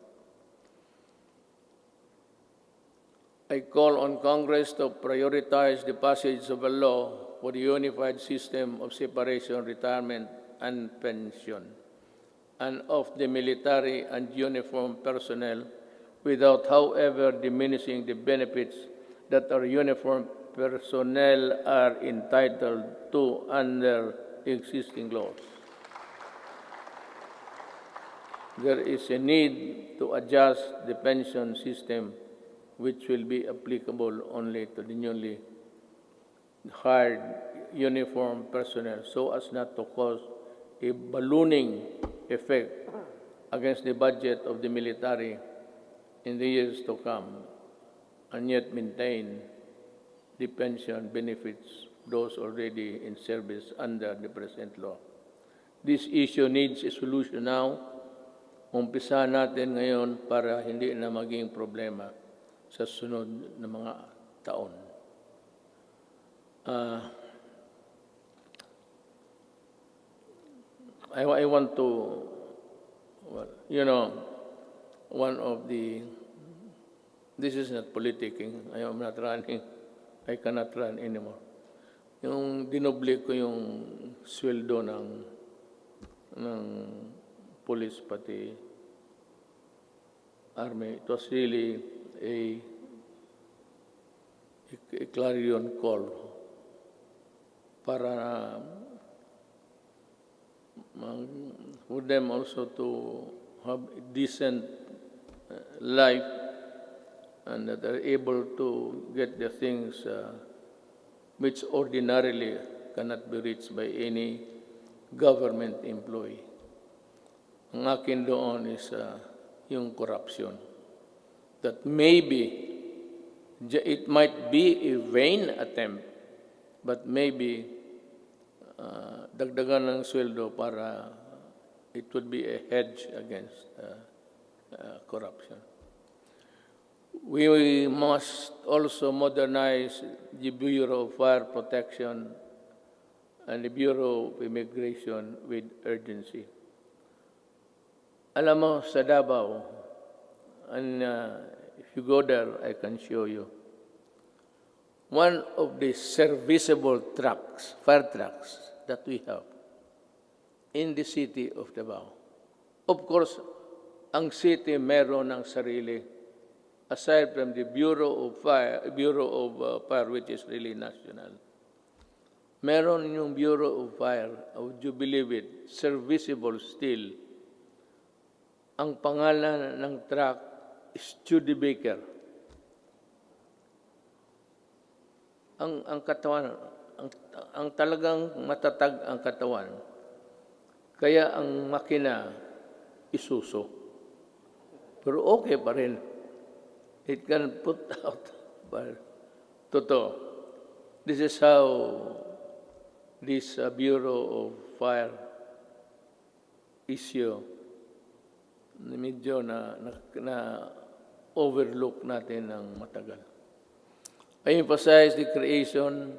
I call on Congress to prioritize the passage of a law for the unified system of separation, retirement, and pension, and of the military and uniformed personnel without, however, diminishing the benefits that our uniformed personnel are entitled to under existing laws. There is a need to adjust the pension system, which will be applicable only to the newly hired uniformed personnel, so as not to cause a ballooning effect against the budget of the military in the years to come, and yet maintain the pension benefits those already in service under the present law. This issue needs a solution now. Umpisa natin ngayon para hindi na maging problema sa sunod na mga taon. I want to, one of the, this is not politicking, I am not running, I cannot run anymore. Yung dinoble ko yung sweldo ng police pati army, it was really a clarion call para for them also to have a decent life and that they're able to get the things which ordinarily cannot be reached by any government employee. Ang akin doon is yung corruption. That maybe it might be a vain attempt, but maybe dagdagan ng sweldo para it would be a hedge against corruption. We must also modernize the Bureau of Fire Protection and the Bureau of Immigration with urgency. Alam mo, sa Davao, and if you go there, I can show you. One of the serviceable trucks, fire trucks, that we have in the city of Davao. Of course, ang city meron ng sarili aside from the Bureau of Fire, which is really national. Meron yung Bureau of Fire, would you believe it, serviceable still. Ang pangalan ng truck is Studebaker. Ang katawan, ang talagang matatag ang katawan. Kaya ang makina isuso. Pero okay pa rin. It can put out. Totoo. This is how this Bureau of Fire issue medyo na overlook natin ng matagal. I emphasize the creation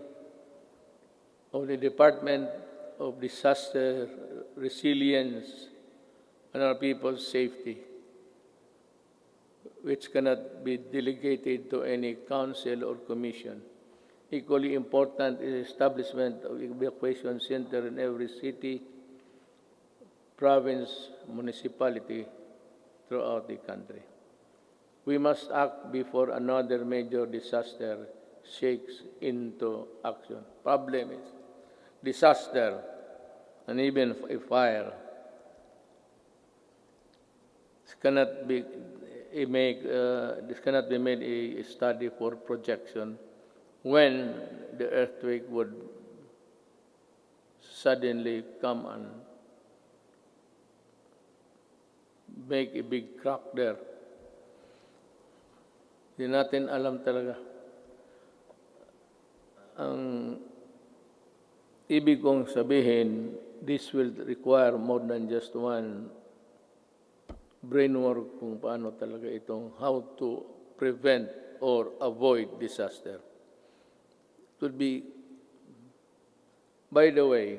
of the Department of Disaster Resilience and our people's safety, which cannot be delegated to any council or commission. Equally important is establishment of evacuation center in every city, province, municipality throughout the country. We must act before another major disaster shakes into action. Problem is disaster and even a fire. This cannot be made a study for projection when the earthquake would suddenly come and make a big crack there. Hindi natin alam talaga. Ang ibig kong sabihin, this will require more than just one brain work kung paano talaga itong how to prevent or avoid disaster. It would be, by the way,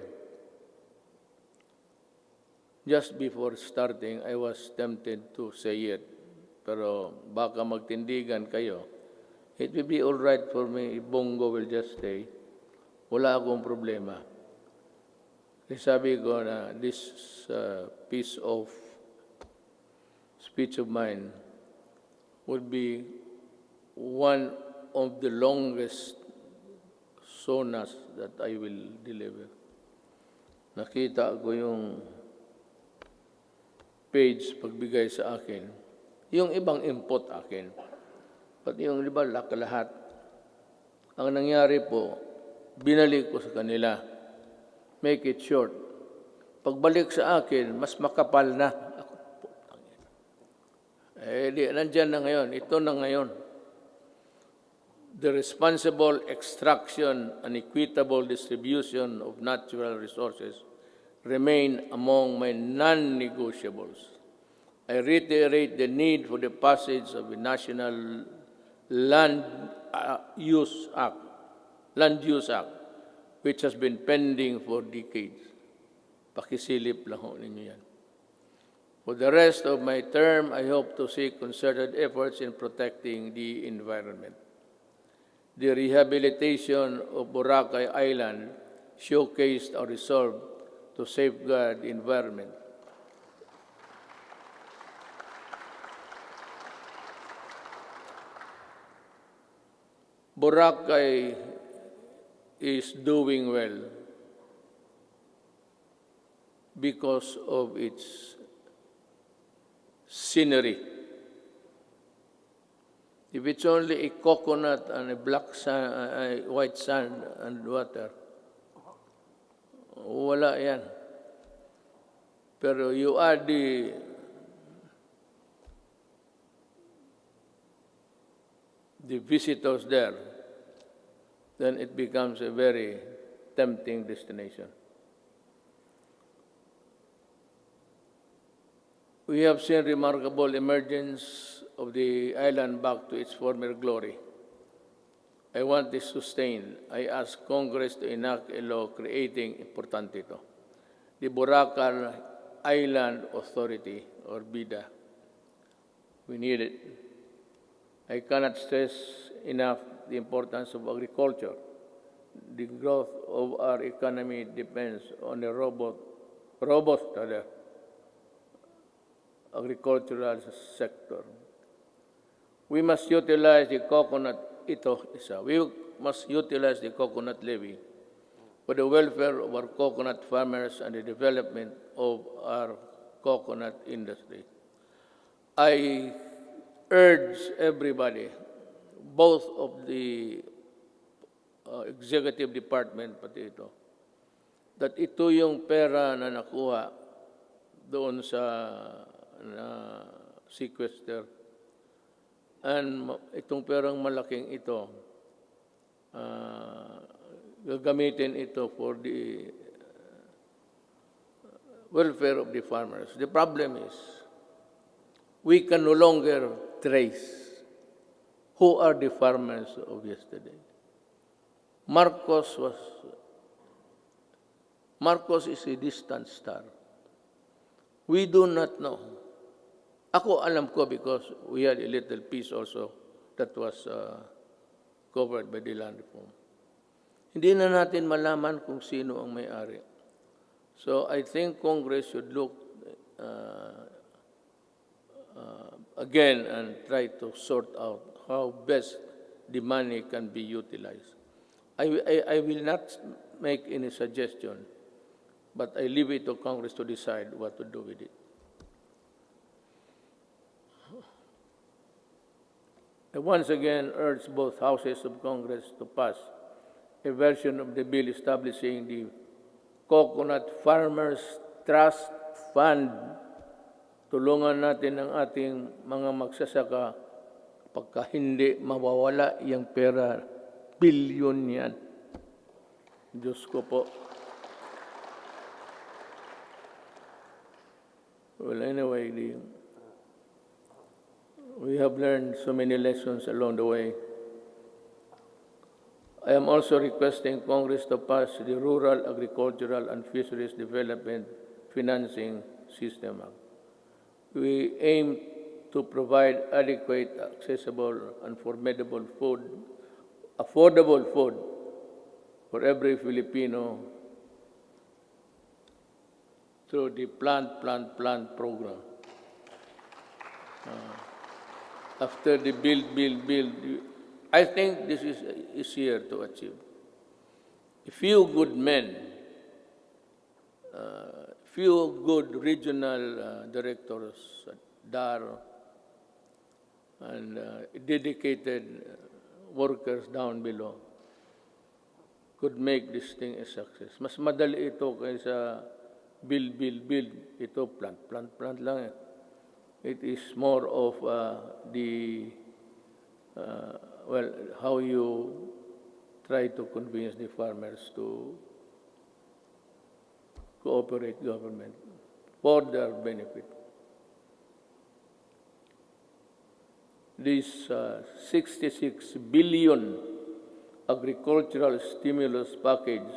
just before starting, I was tempted to say it, pero baka magtindigan kayo. It will be all right for me if Bongo will just stay. Wala akong problema. Kasi sabi ko na this piece of speech of mine would be one of the longest sonas that I will deliver. Nakita ko yung page pagbigay sa akin. Yung ibang input akin. Pati yung iba lahat. Ang nangyari po, binalik ko sa kanila. Make it short. Pagbalik sa akin, mas makapal na. Nandyan na ngayon. Ito na ngayon. The responsible extraction and equitable distribution of natural resources remain among my non-negotiables. I reiterate the need for the passage of the National Land Use Act, which has been pending for decades. Pakisilip lang ho ninyo yan. For the rest of my term, I hope to see concerted efforts in protecting the environment. The rehabilitation of Boracay Island showcased our resolve to safeguard the environment. Boracay is doing well because of its scenery. If it's only a coconut and a black sand, white sand and water, wala yan. Pero you add the visitors there, then it becomes a very tempting destination. We have seen remarkable emergence of the island back to its former glory. I want this sustained. I ask Congress to enact a law creating, importante ito, the Boracay Island Authority, or BIDA. We need it. I cannot stress enough the importance of agriculture. The growth of our economy depends on a robust agricultural sector. We must utilize the coconut, we must utilize the coconut levy for the welfare of our coconut farmers and the development of our coconut industry. I urge everybody, both of the executive department, pati ito, that ito yung pera na nakuha doon sa sequester. And itong perang malaking ito, gagamitin ito for the welfare of the farmers. The problem is, we can no longer trace who are the farmers of yesterday. Marcos is a distant star. We do not know. Ako alam ko because we had a little piece also that was covered by the land reform. Hindi na natin malaman kung sino ang may-ari. So I think Congress should look again and try to sort out how best the money can be utilized. I will not make any suggestion, but I leave it to Congress to decide what to do with it. I once again urge both houses of Congress to pass a version of the bill establishing the Coconut Farmers Trust Fund. Tulungan natin ang ating mga magsasaka pagka hindi mawawala yung pera, bilyon yan. Diyos ko po. Well, anyway, we have learned so many lessons along the way. I am also requesting Congress to pass the Rural, Agricultural, and Fisheries Development Financing System Act. We aim to provide adequate, accessible, and affordable food for every Filipino through the Plant program. After the build, I think this is easier to achieve. A few good men, few good regional directors at DAR, and dedicated workers down below could make this thing a success. Mas madali ito kaysa build. Ito plant lang. It is more of how you try to convince the farmers to cooperate government for their benefit. This 66 billion agricultural stimulus package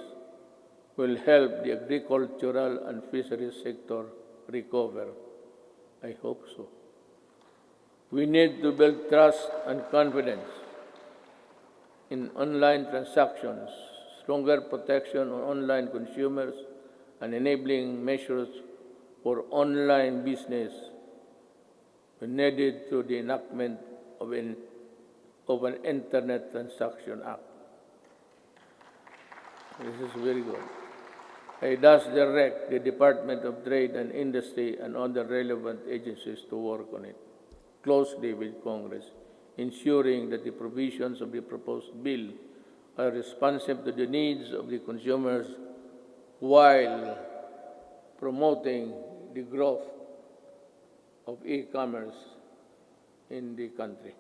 will help the agricultural and fisheries sector recover. I hope so. We need to build trust and confidence in online transactions, stronger protection on online consumers, and enabling measures for online business needed through the enactment of an Internet Transaction Act. This is very good. I thus direct the Department of Trade and Industry and other relevant agencies to work on it closely with Congress, ensuring that the provisions of the proposed bill are responsive to the needs of the consumers while promoting the growth of e-commerce in the country.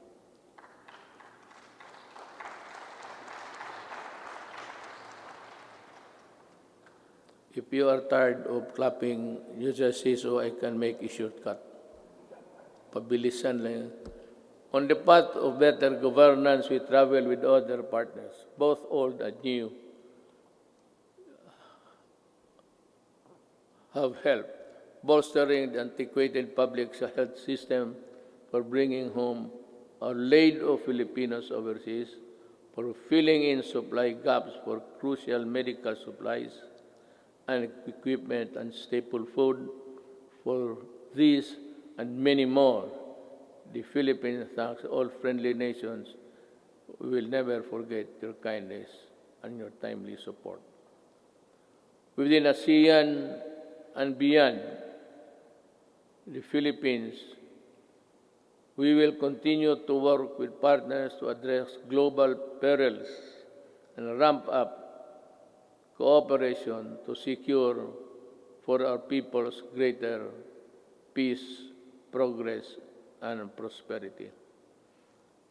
If you are tired of clapping, you just say so I can make a shortcut. Pabilisan lang yan. On the path of better governance, we travel with other partners, both old and new, have helped bolstering the antiquated public health system, for bringing home a load of Filipinos overseas, for filling in supply gaps for crucial medical supplies and equipment and staple food. For these and many more, the Philippines thanks all friendly nations. We will never forget your kindness and your timely support. Within ASEAN and beyond the Philippines, we will continue to work with partners to address global perils and ramp up cooperation to secure for our peoples greater peace, progress, and prosperity.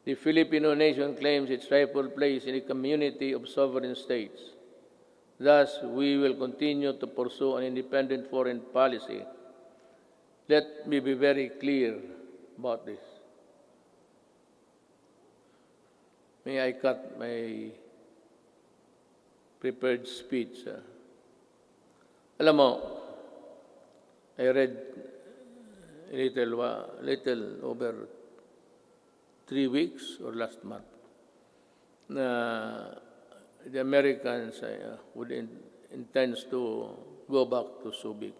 The Filipino nation claims its rightful place in a community of sovereign states. Thus, we will continue to pursue an independent foreign policy. Let me be very clear about this. May I cut my prepared speech? Alam mo, I read a little over 3 weeks or last month na the Americans intends to go back to Subic.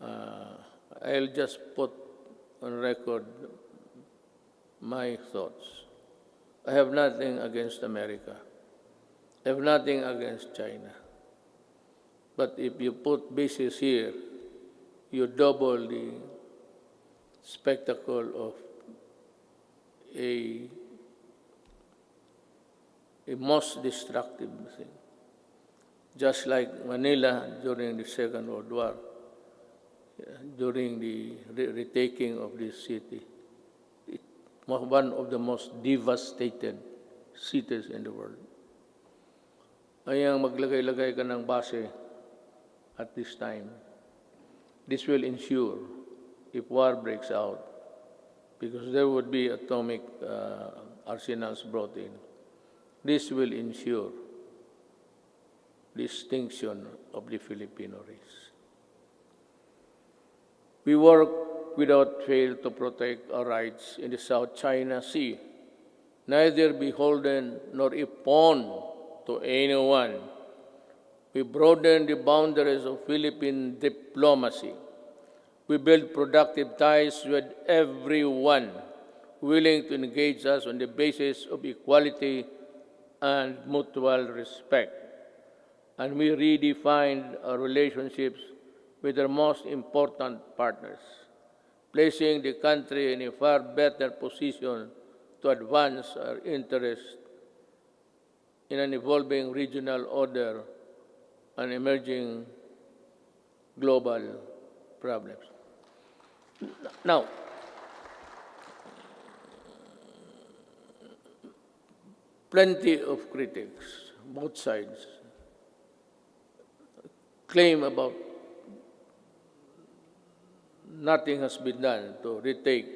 I'll just put on record my thoughts. I have nothing against America. I have nothing against China. But if you put bases here, you double the spectacle of a most destructive thing. Just like Manila during the Second World War, during the retaking of this city, it was one of the most devastated cities in the world. Ayang maglagay-lagay ka ng base at this time. This will ensure, if war breaks out, because there would be atomic arsenals brought in, this will ensure the extinction of the Filipino race. We work without fail to protect our rights in the South China Sea, neither beholden nor a pawn to anyone. We broaden the boundaries of Philippine diplomacy. We build productive ties with everyone willing to engage us on the basis of equality and mutual respect. And we redefined our relationships with our most important partners, placing the country in a far better position to advance our interests in an evolving regional order and emerging global problems. Now, plenty of critics, both sides, claim about nothing has been done to retake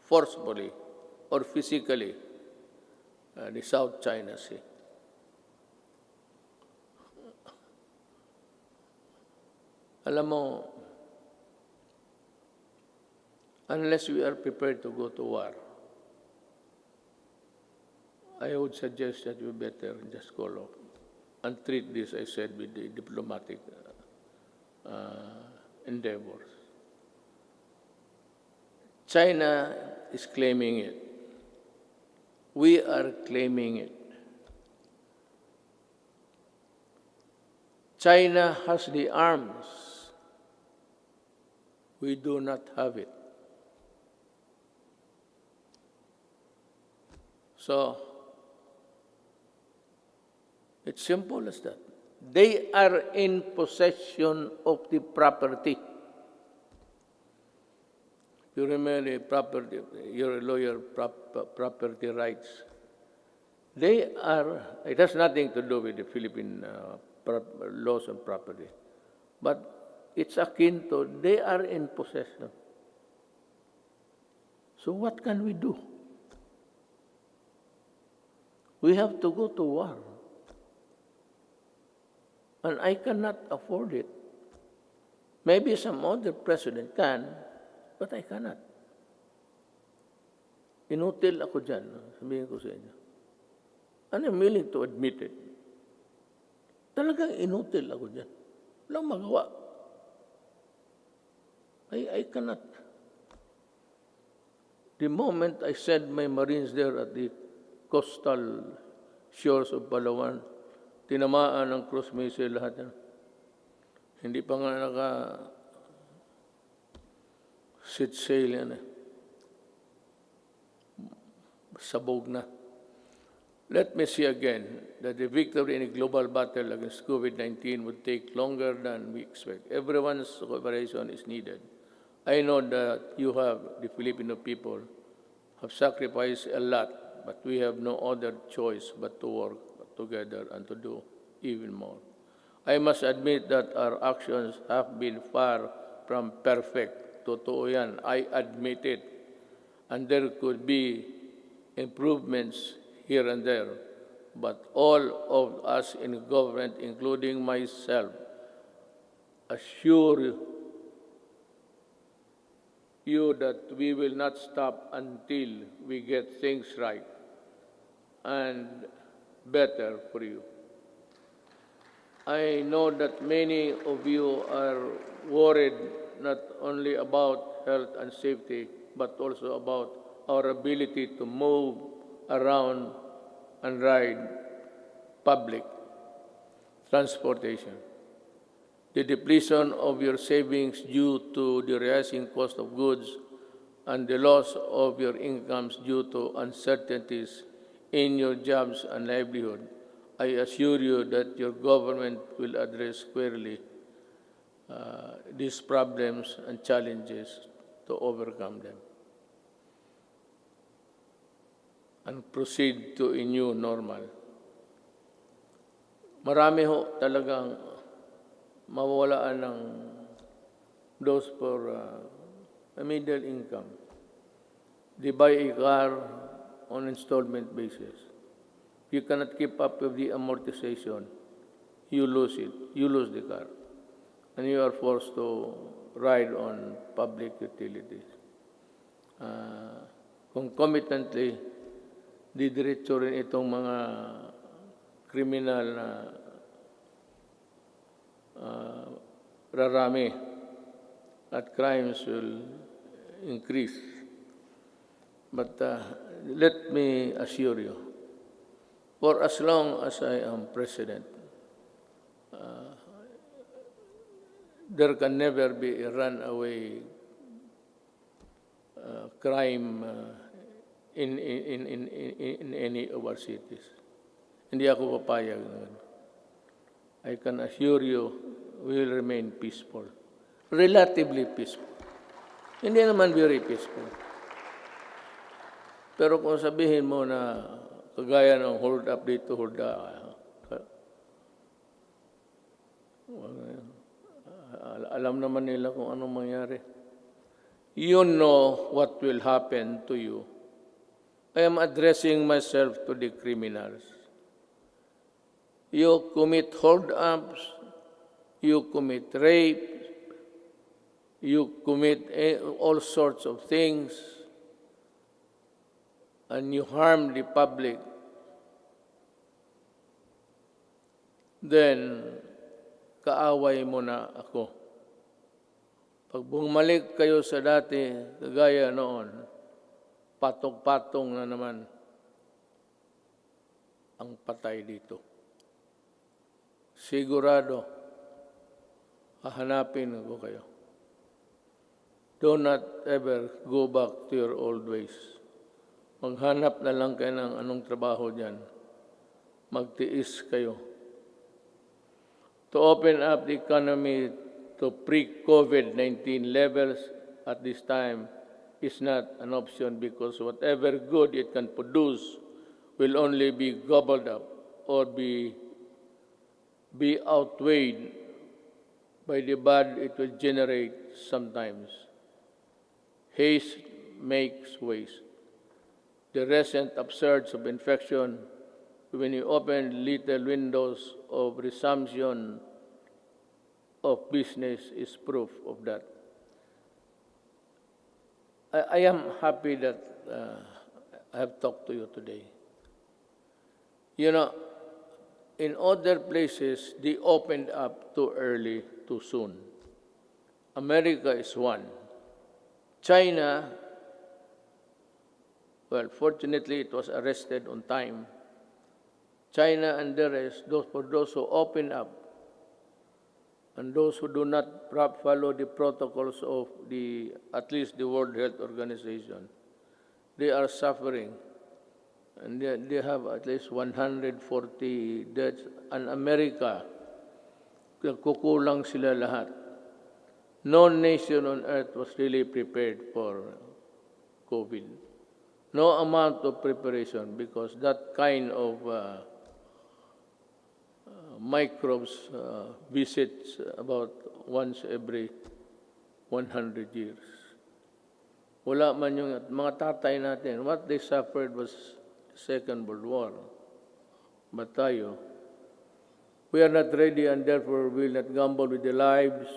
forcefully or physically the South China Sea. Alam mo, unless we are prepared to go to war, I would suggest that we better just call off and treat this, I said, with the diplomatic endeavors. China is claiming it. We are claiming it. China has the arms. We do not have it. So, it's simple as that. They are in possession of the property. You remember the property, you're a lawyer, property rights. They are, it has nothing to do with the Philippine laws on property, but it's akin to, they are in possession. So what can we do? We have to go to war. And I cannot afford it. Maybe some other president can, but I cannot. Inutil ako dyan, sabihin ko sa inyo. And I'm willing to admit it. Talagang inutil ako dyan. Walang magawa. I cannot. The moment I send my Marines there at the coastal shores of Palawan, tinamaan ng cruise missile lahat yan. Hindi pa nga set sail yan eh. Sabog na. Let me see again that the victory in a global battle against COVID-19 would take longer than we expect. Everyone's cooperation is needed. I know that you have, the Filipino people, have sacrificed a lot, but we have no other choice but to work together and to do even more. I must admit that our actions have been far from perfect. Totoo yan. I admit it. And there could be improvements here and there. But all of us in government, including myself, assure you that we will not stop until we get things right and better for you. I know that many of you are worried not only about health and safety, but also about our ability to move around and ride public transportation. The depletion of your savings due to the rising cost of goods and the loss of your incomes due to uncertainties in your jobs and livelihood, I assure you that your government will address squarely these problems and challenges to overcome them and proceed to a new normal. Marami ho talagang mawawalaan ng those for a middle income. They buy a car on installment basis. You cannot keep up with the amortization. You lose it. You lose the car. And you are forced to ride on public utilities. Concomitantly, didiretso rin itong mga kriminal na rarami at crimes will increase. But let me assure you, for as long as I am president, there can never be a runaway crime in any of our cities. Hindi ako papayag na. I can assure you, we will remain peaceful. Relatively peaceful. Hindi naman very peaceful. Pero kung sabihin mo na kagaya ng hold up dito, hold up, alam naman nila kung anong mangyari. You know what will happen to you. I am addressing myself to the criminals. You commit hold-ups, you commit rape, you commit all sorts of things, and you harm the public, then kaaway mo na ako. Pag bumalik kayo sa dati, kagaya noon, patong-patong na naman ang patay dito. Sigurado, hahanapin ko kayo. Do not ever go back to your old ways. Maghanap na lang kayo ng anong trabaho dyan. Magtiis kayo. To open up the economy to pre-COVID-19 levels at this time is not an option because whatever good it can produce will only be gobbled up or be outweighed by the bad it will generate sometimes. Haste makes waste. The recent upsurge of infection, when you open little windows of resumption of business, is proof of that. I am happy that I have talked to you today. You know, in other places, they opened up too early, too soon. America is one. China, well, fortunately it was arrested on time. China and the rest, for those who open up and those who do not follow the protocols of at least the World Health Organization, they are suffering. And they have at least 140 deaths. And America, kukulang sila lahat. No nation on earth was really prepared for COVID. No amount of preparation, because that kind of microbes visits about once every 100 years. Wala man yung mga tatay natin, what they suffered was Second World War. But tayo, we are not ready, and therefore will not gamble with the lives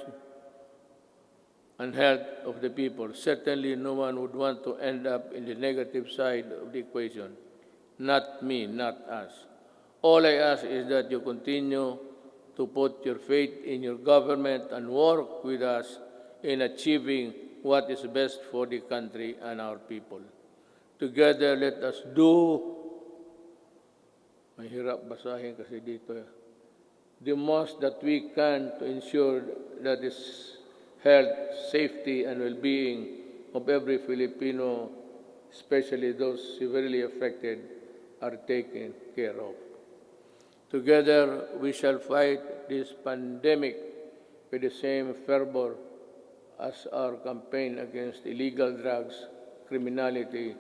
and health of the people. Certainly no one would want to end up in the negative side of the equation. Not me, not us. All I ask is that you continue to put your faith in your government and work with us in achieving what is best for the country and our people. Together, let us do, mahirap basahin kasi dito, the most that we can to ensure that this health, safety, and well-being of every Filipino, especially those severely affected, are taken care of. Together, we shall fight this pandemic with the same fervor as our campaign against illegal drugs, criminality,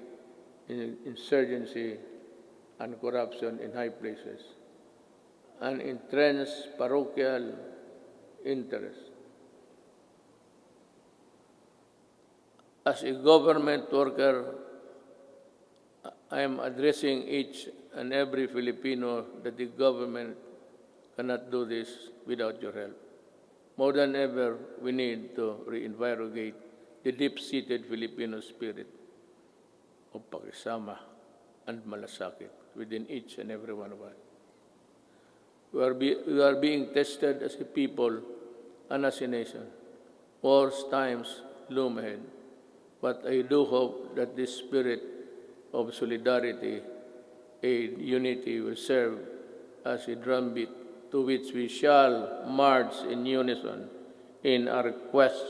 insurgency, and corruption in high places, and entrenched parochial interests. As a government worker, I am addressing each and every Filipino that the government cannot do this without your help. More than ever, we need to reinvigorate the deep-seated Filipino spirit of pakisama and malasakit within each and every one of us. We are being tested as a people and as a nation. Worse times loom ahead. But I do hope that this spirit of solidarity and unity will serve as a drumbeat to which we shall march in unison in our quest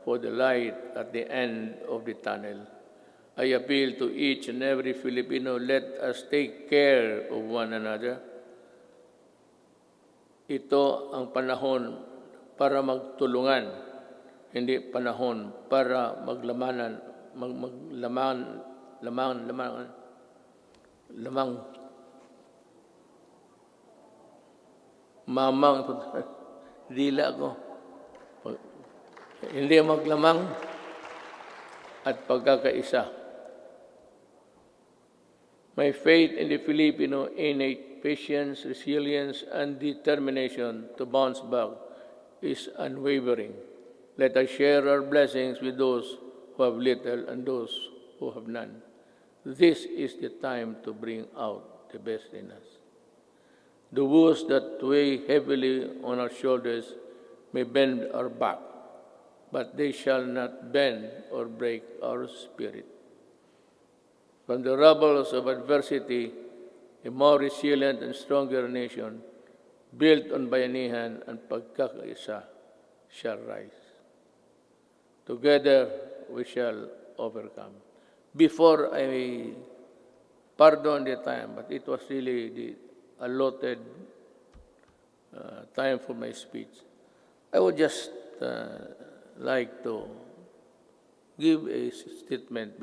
for the light at the end of the tunnel. I appeal to each and every Filipino, let us take care of one another. Ito ang panahon para magtulungan, hindi panahon para lamang, mamang, dila ko. Hindi maglamang at pagkakaisa. My faith in the Filipino innate patience, resilience, and determination to bounce back is unwavering. Let us share our blessings with those who have little and those who have none. This is the time to bring out the best in us. The woes that weigh heavily on our shoulders may bend our back, but they shall not bend or break our spirit. From the rubbles of adversity, a more resilient and stronger nation, built on bayanihan and pagkakaisa, shall rise. Together, we shall overcome. Before I pardon the time, but it was really the allotted time for my speech, I would just like to give a statement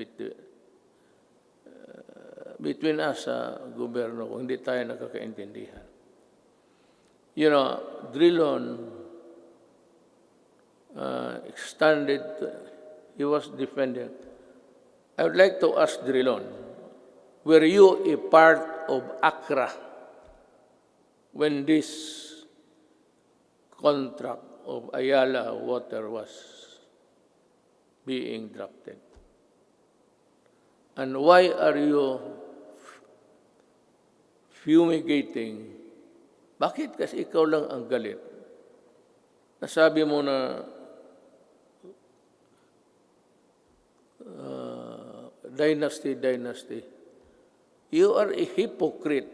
between us sa gobyerno kung hindi tayo nakakaintindihan. You know, Drilon extended, he was defended. I would like to ask Drilon, were you a part of ACRA when this contract of Ayala Water was being drafted? And why are you fumigating? Bakit kasi ikaw lang ang galit? Nasabi mo na dynasty. You are a hypocrite.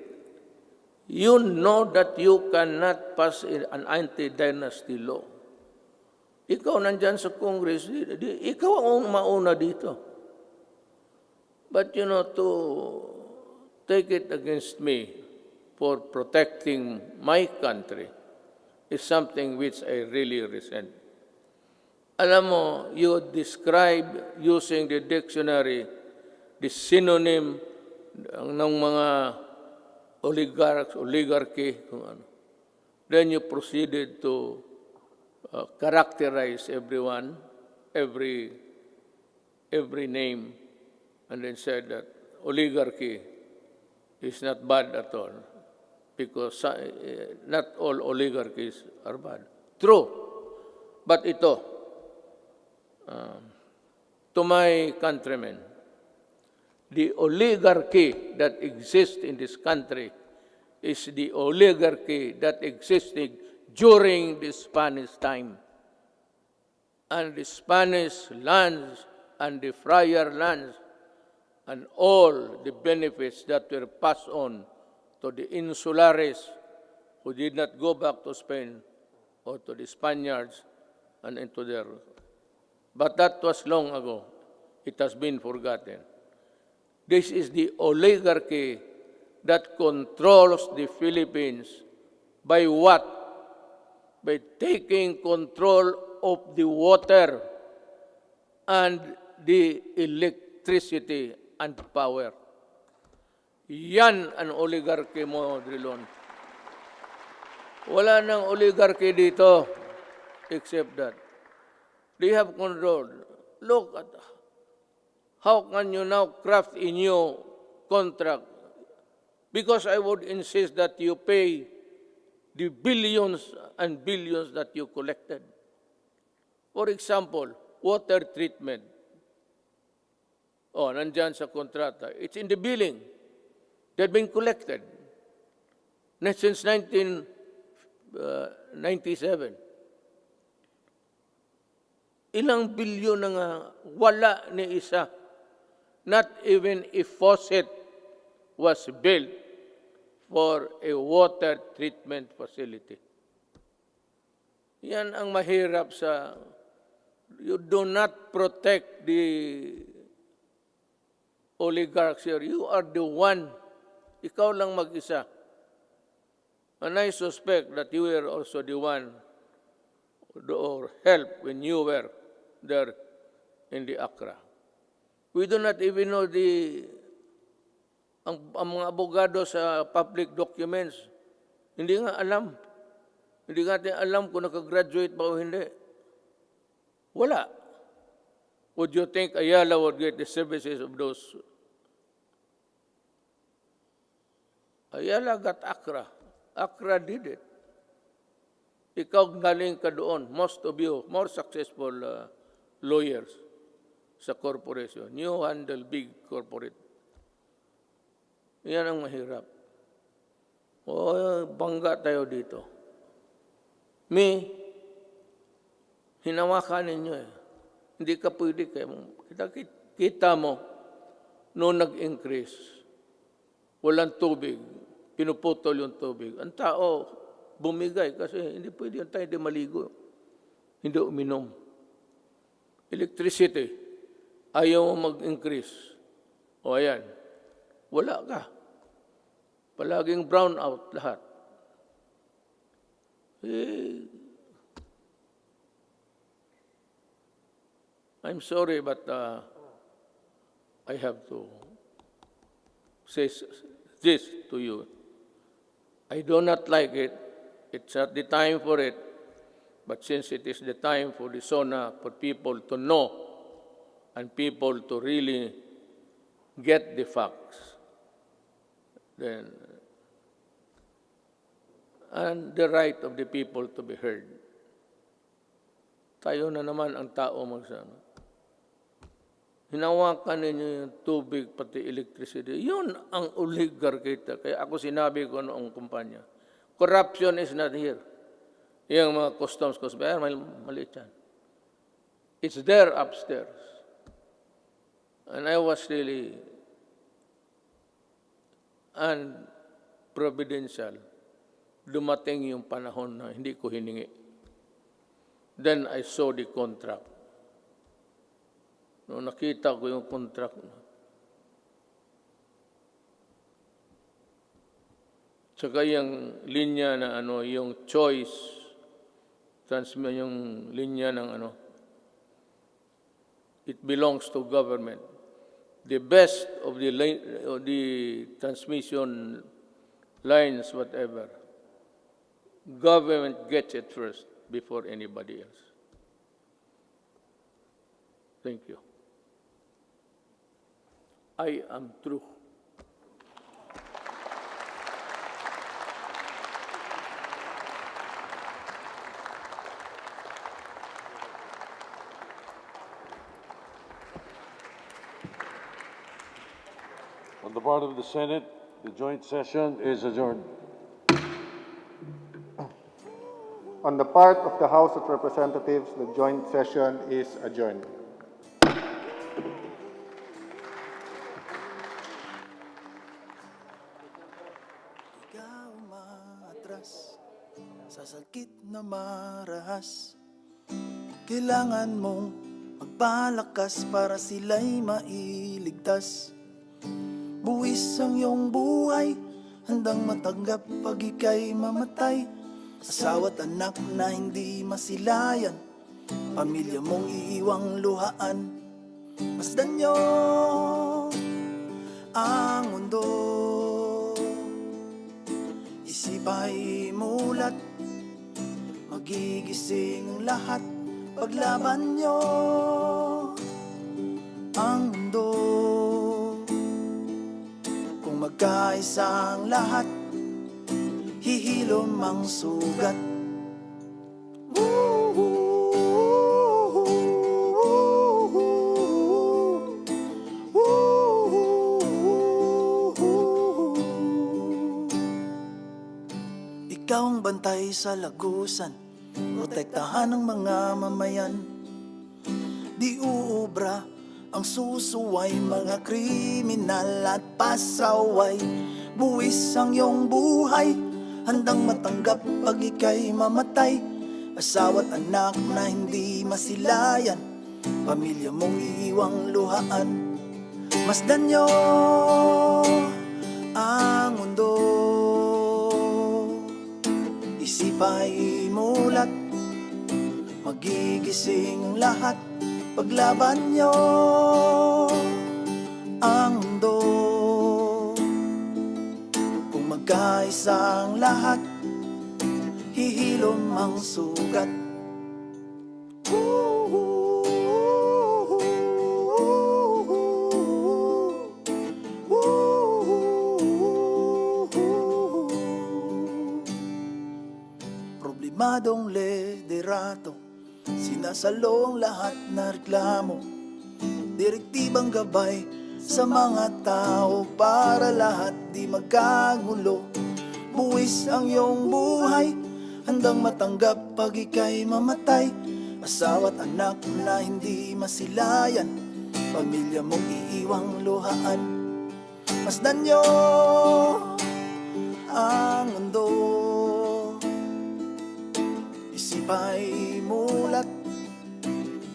You know that you cannot pass an anti-dynasty law. Ikaw nandyan sa Congress, ikaw ang mauna dito. But to take it against me for protecting my country is something which I really resent. Alam mo, you describe using the dictionary the synonym ng mga oligarchy, kung ano. Then you proceeded to characterize everyone, every name, and then said that oligarchy is not bad at all, because not all oligarchies are bad. True. But ito, to my countrymen, the oligarchy that exists in this country is the oligarchy that existed during the Spanish time. And the Spanish lands and the friar lands and all the benefits that were passed on to the insulares who did not go back to Spain or to the Spaniards and into their... But that was long ago. It has been forgotten. This is the oligarchy that controls the Philippines by what? By taking control of the water and the electricity and power. Yan ang oligarchy mo, Drilon. Wala nang oligarchy dito except that. They have control. Look at how can you now craft a new contract? Because I would insist that you pay the billions and billions that you collected. For example, water treatment. Oh, nandyan sa kontrata. It's in the billing. They've been collected. Since 1997. Ilang bilyon na nga, wala ni isa. Not even a faucet was built for a water treatment facility. Yan ang mahirap sa... You do not protect the oligarchs here. You are the one. Ikaw lang mag-isa. And I suspect that you were also the one or help when you were there in the Accra. We do not even know ang mga abogado sa public documents. Hindi nga alam. Hindi natin alam kung nakagraduate ba o hindi. Wala. Would you think Ayala would get the services of those? Ayala got Accra. Accra did it. Ikaw galing ka doon. Most of you, more successful lawyers sa corporation. You handle big corporate. Yan ang mahirap. O, bangga tayo dito. Hinawakan ninyo eh. Hindi ka pwede kayo. Kita mo, noong nag-increase, walang tubig, pinuputol yung tubig. Ang tao, bumigay kasi hindi pwede yung tayo hindi maligo. Hindi uminom. Electricity, ayaw mo mag-increase. O ayan, wala ka. Palaging brown out lahat. I'm sorry, but I have to say this to you. I do not like it. It's not the time for it. But since it is the time for the Sona, for people to know and people to really get the facts, then, and the right of the people to be heard. Tayo na naman ang tao magsama. Hinawakan ninyo yung tubig, pati electricity. Yun ang oligarchy. Kaya ako sinabi ko noong kumpanya, corruption is not here. Yung mga customs, maliit yan. It's there upstairs. And I was really unprovidential. Dumating yung panahon na hindi ko hiningi. Then I saw the contract. Nung nakita ko yung contract, tsaka yung linya na yung choice, yung linya ng it belongs to government. The best of the transmission lines, whatever, government gets it first before anybody else. Thank you. I am true. On the part of the Senate, the joint session is adjourned. On the part of the House of Representatives, the joint session is adjourned. Ikaw umaatras sa sakit na marahas. Kailangan mong magpalakas para sila'y mailigtas. Buwis ang iyong buhay, handang matanggap pag ika'y mamatay. Asawa't anak na hindi masilayan, pamilya mong iiwang luhaan. Masdan niyo ang mundo, isip ay mulat, magigising ang lahat. Paglaban niyo ang mundo, kung magkaisa ang lahat, hihilom ang sugat. Ikaw ang bantay sa lagusan, protektahan ng mga mamayan. Di uubra ang susuway, mga kriminal at pasaway. Buwis ang iyong buhay, handang matanggap pag ika'y mamatay. Asawa't anak na hindi masilayan, pamilya mong iiwang luhaan. Masdan niyo ang mundo, isip ay mulat, magigising ang lahat. Paglaban niyo ang mundo, kung magkaisa ang lahat, hihilom ang sugat. Problemadong liderato, sinasalo ang lahat na reklamo. Direktibang gabay sa mga tao para lahat di magkagulo. Buwis ang iyong buhay, handang matanggap pag ika'y mamatay. Asawa't anak na hindi masilayan, pamilya mong iiwang luhaan. Masdan niyo ang mundo, isip ay mulat,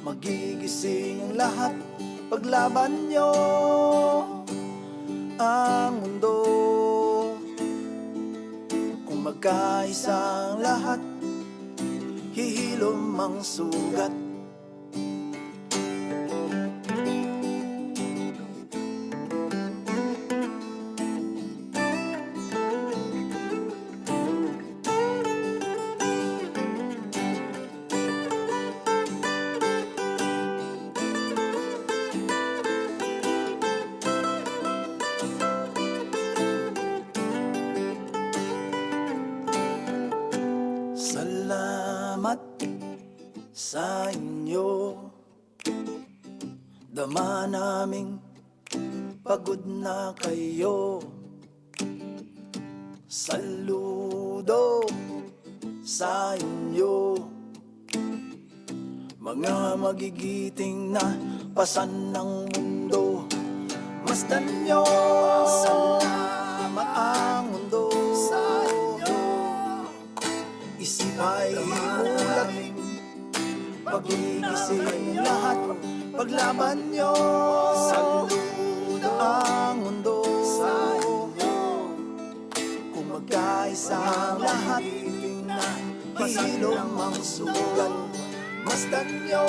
magigising ang lahat. Paglaban niyo ang mundo, kung magkaisa ang lahat, hihilom ang sugat. Salamat sa inyo, dama naming pagod na kayo. Saludo sa inyo, mga magigiting na pasan ng mundo. Masdan nyo salamat ang mundo sa inyo. Isipay mulat, pagigising lahat, paglaban nyo saludo ang mundo sa inyo. Kung magkaisa ang lahat, hilom ang sugat. Masdan nyo